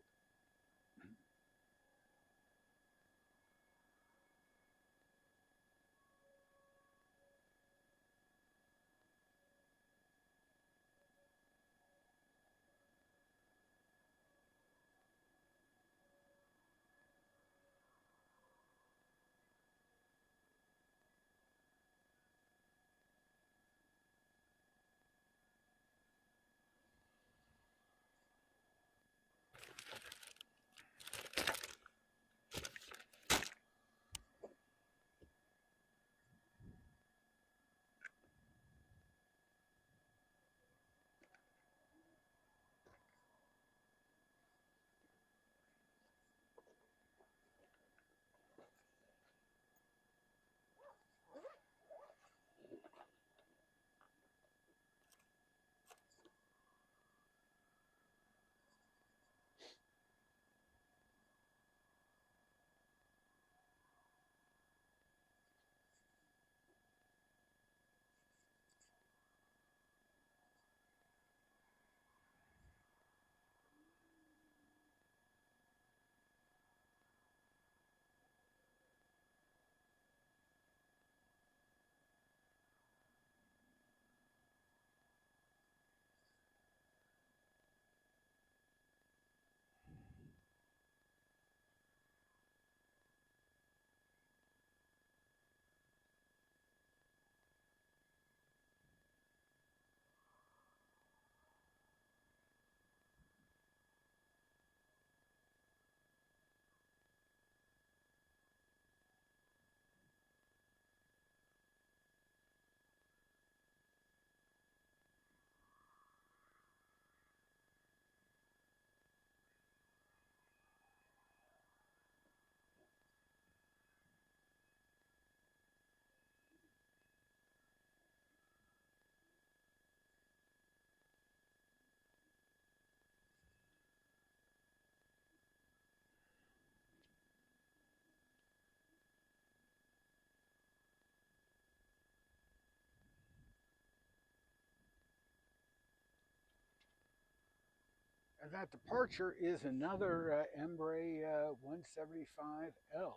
that departure is another Embraer 175L.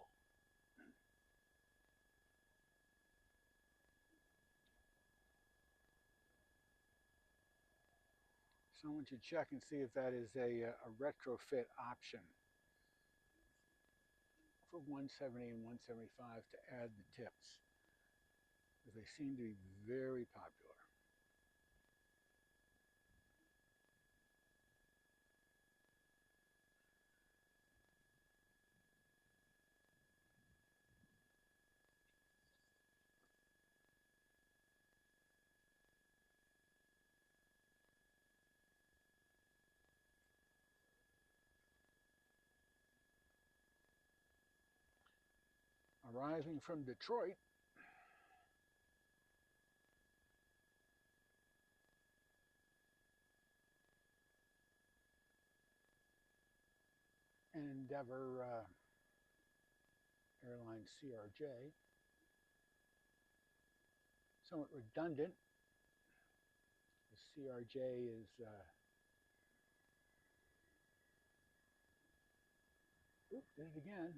Someone should check and see if that is a retrofit option for 170 and 175 to add the tips, because they seem to be very popular. Arriving from Detroit, an Endeavor Airlines CRJ. Somewhat redundant. The CRJ is oops, did it again.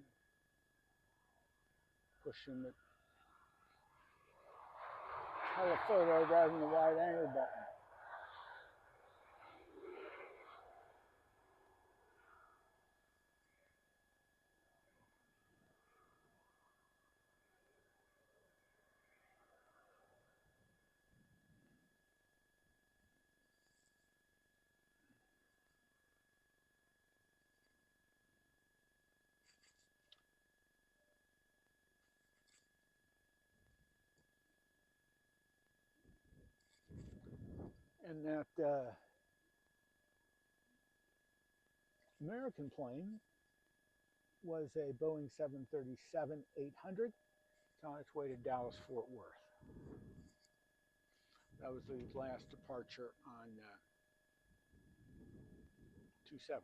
Pushing the telephoto rather than the wide angle button. And that American plane was a Boeing 737-800. It's on its way to Dallas-Fort Worth. That was the last departure on 27.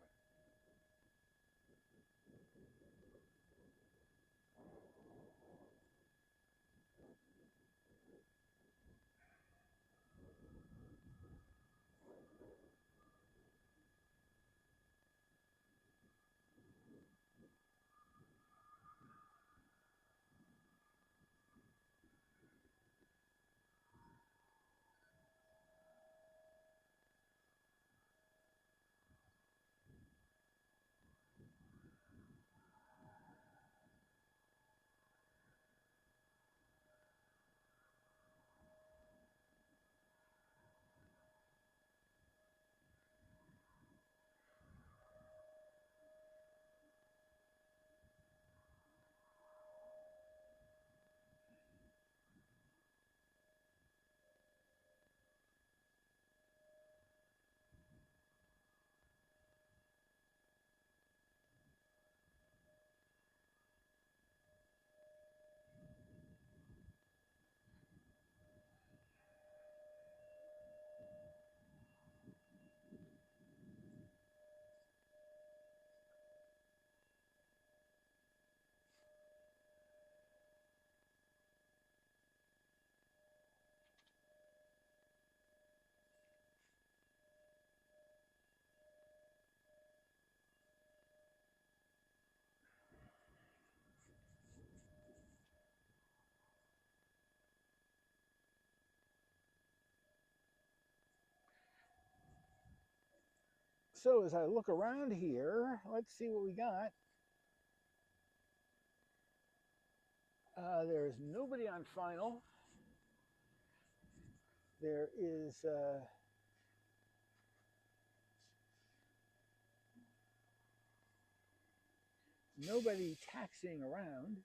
So as I look around here, let's see what we got. There's nobody on final. There is nobody taxiing around.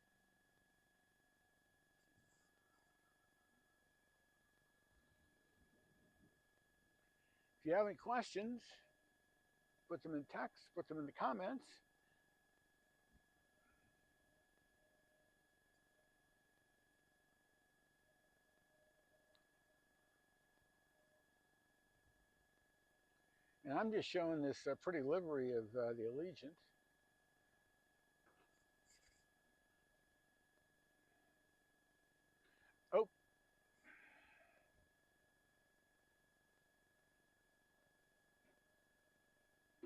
If you have any questions, put them in text, put them in the comments. And I'm just showing this pretty livery of the Allegiant. Oh,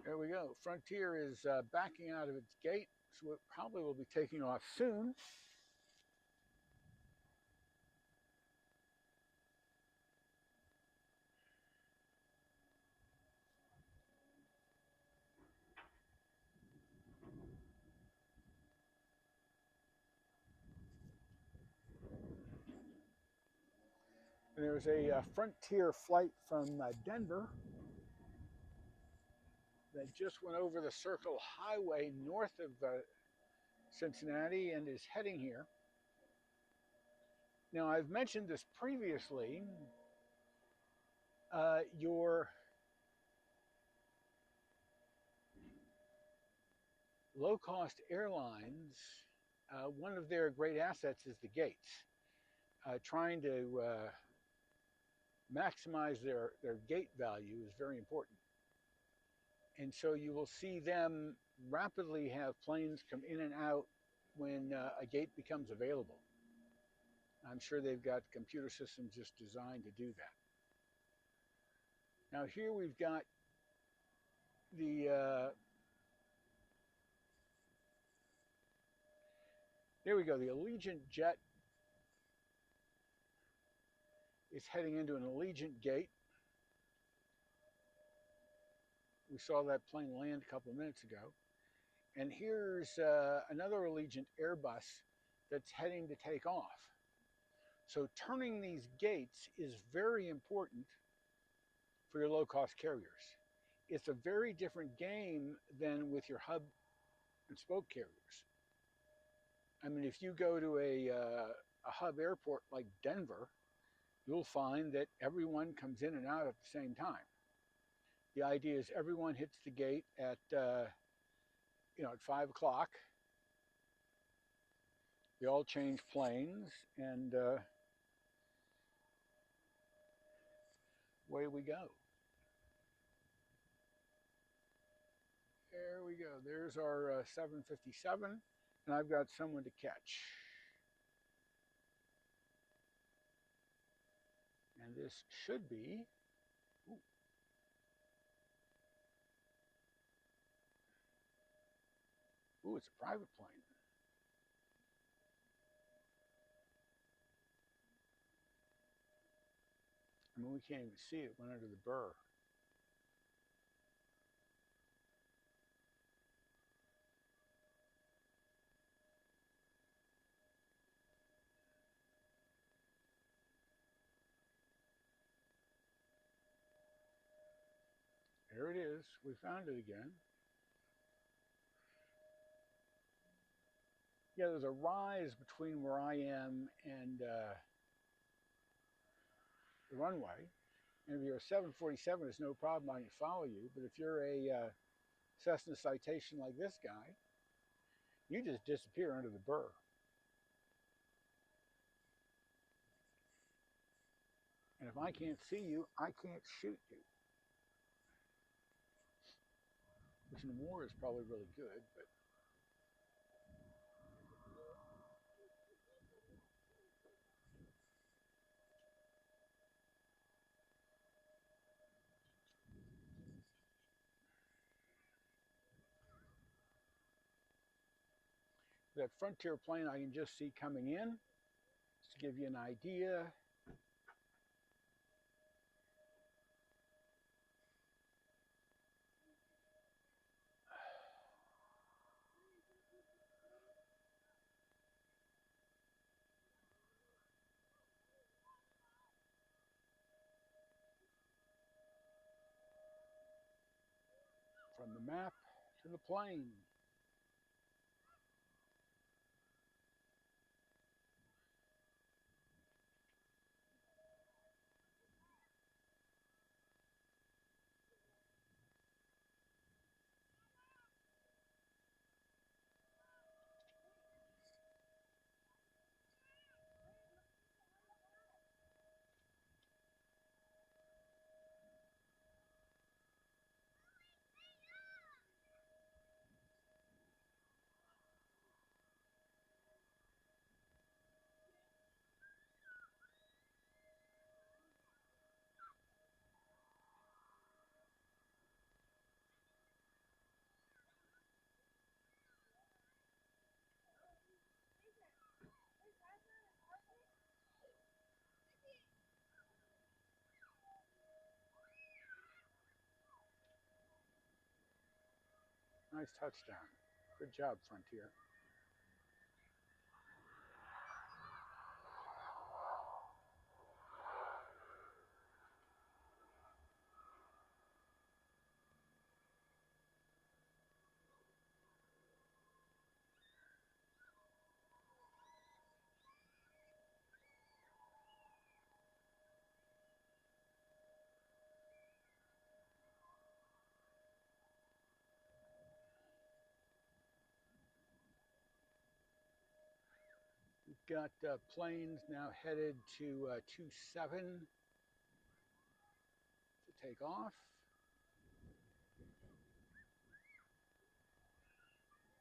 There we go. Frontier is backing out of its gate, so it probably will be taking off soon. And there's a Frontier flight from Denver that just went over the Circle Highway north of Cincinnati and is heading here. Now, I've mentioned this previously. Your low-cost airlines, one of their great assets is the gates. Trying to maximize their gate value is very important. And so you will see them rapidly have planes come in and out when a gate becomes available. I'm sure they've got computer systems just designed to do that. Now here we've got the, there we go, the Allegiant jet is heading into an Allegiant gate. We saw that plane land a couple of minutes ago. And here's another Allegiant Airbus that's heading to take off. So turning these gates is very important for your low-cost carriers. It's a very different game than with your hub and spoke carriers. I mean, if you go to a hub airport like Denver, you'll find that everyone comes in and out at the same time. The idea is everyone hits the gate at at 5 o'clock. They all change planes, and away we go. There we go. There's our 757, and I've got someone to catch. And this should be, ooh, it's a private plane. I mean, we can't even see it. It went under the burr. There it is. We found it again. Yeah, there's a rise between where I am and the runway. And if you're a 747, it's no problem. I can follow you. But if you're a Cessna Citation like this guy, you just disappear under the burr. And if I can't see you, I can't shoot you. Which in war is probably really good, but that Frontier plane I can just see coming in, just to give you an idea. From the map to the plane. Nice touchdown. Good job, Frontier. We've got planes now headed to 27 to take off.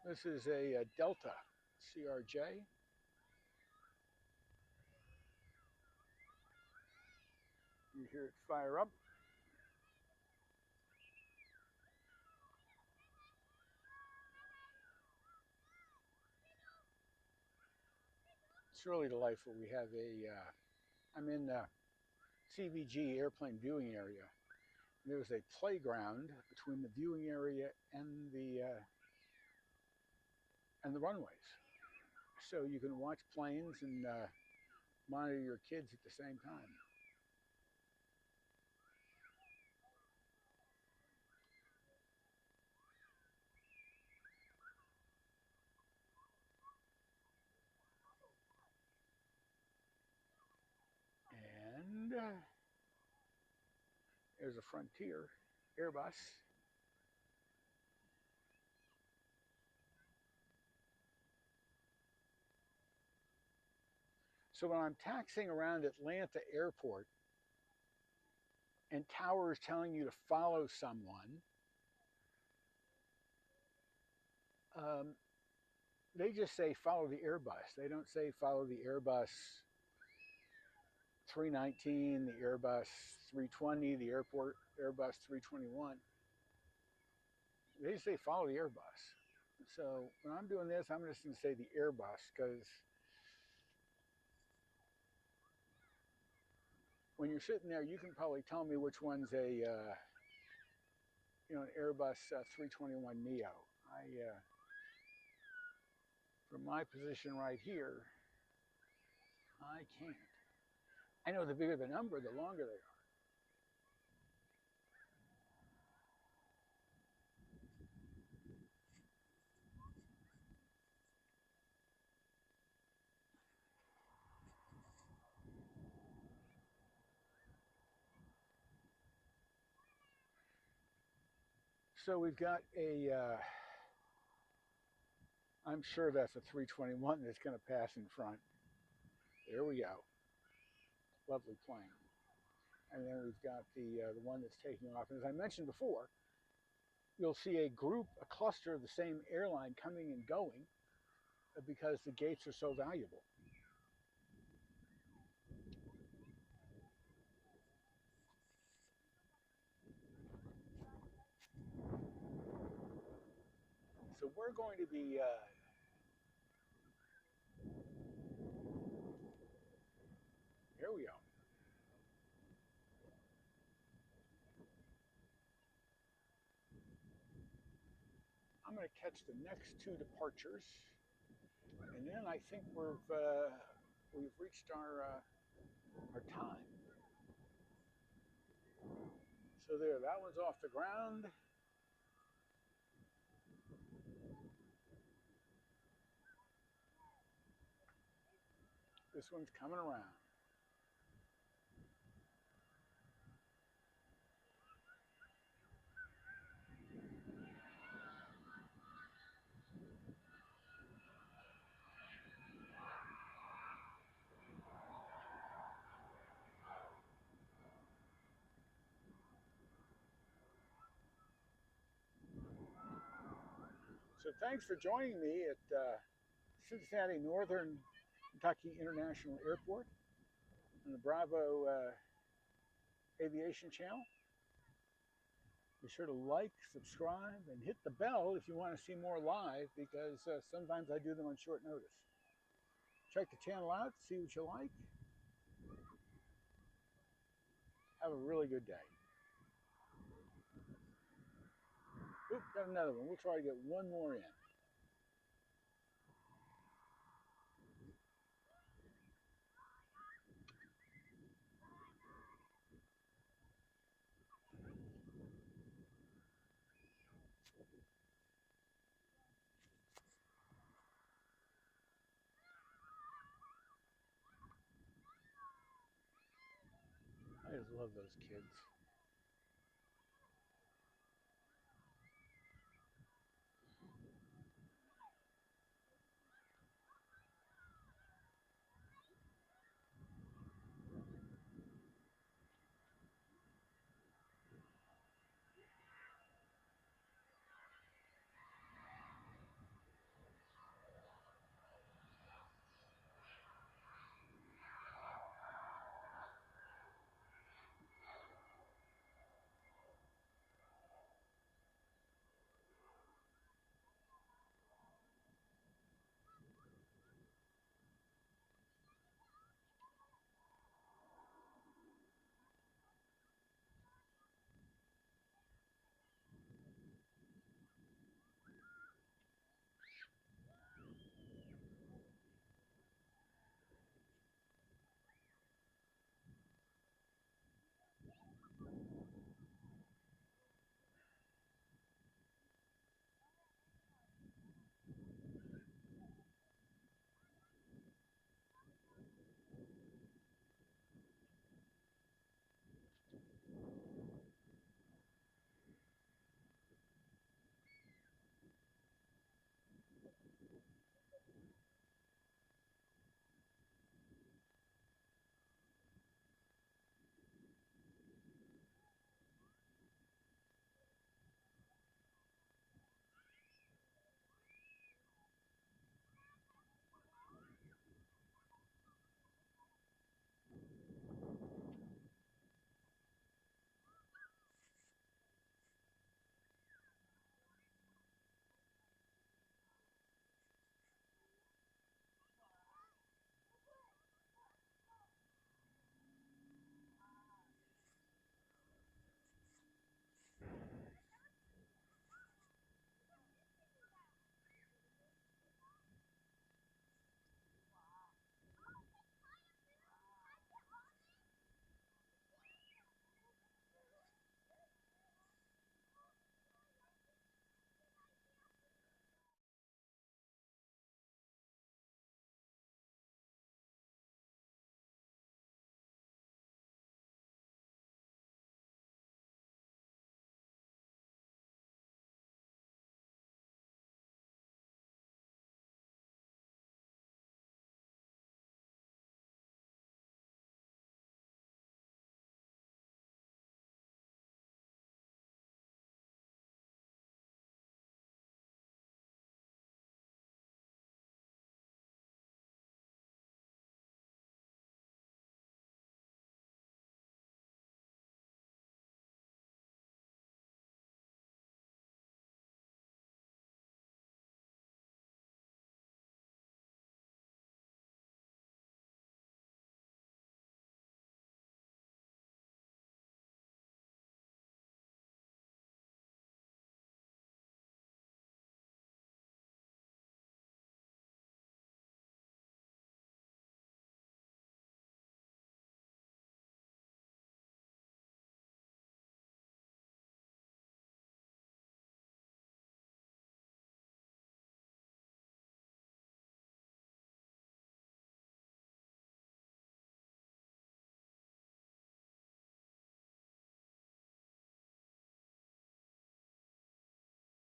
This is a Delta CRJ. You hear it fire up. It's really delightful. We have I'm in the CVG airplane viewing area. There's a playground between the viewing area and the runways. So you can watch planes and monitor your kids at the same time. And there's a Frontier Airbus. So when I'm taxiing around Atlanta Airport and towers telling you to follow someone, they just say follow the Airbus. They don't say follow the Airbus 319, the Airbus 320, the Airbus 321. They just say follow the Airbus. So when I'm doing this, I'm just going to say the Airbus because when you're sitting there, you can probably tell me which one's an Airbus 321 Neo. From my position right here, I can't. I know the bigger the number, the longer they are. So we've got I'm sure that's a 321 that's going to pass in front. There we go. Lovely plane. And then we've got the one that's taking off. And as I mentioned before, you'll see a cluster of the same airline coming and going because the gates are so valuable. So we're going to be here we go. I'm going to catch the next two departures, and then I think we've reached our time. So there, that one's off the ground. This one's coming around. So thanks for joining me at Cincinnati Northern Kentucky International Airport on the Bravo Aviation Channel. Be sure to like, subscribe, and hit the bell if you want to see more live because sometimes I do them on short notice. Check the channel out, see what you like. Have a really good day. Oop, got another one. We'll try to get one more in. I just love those kids.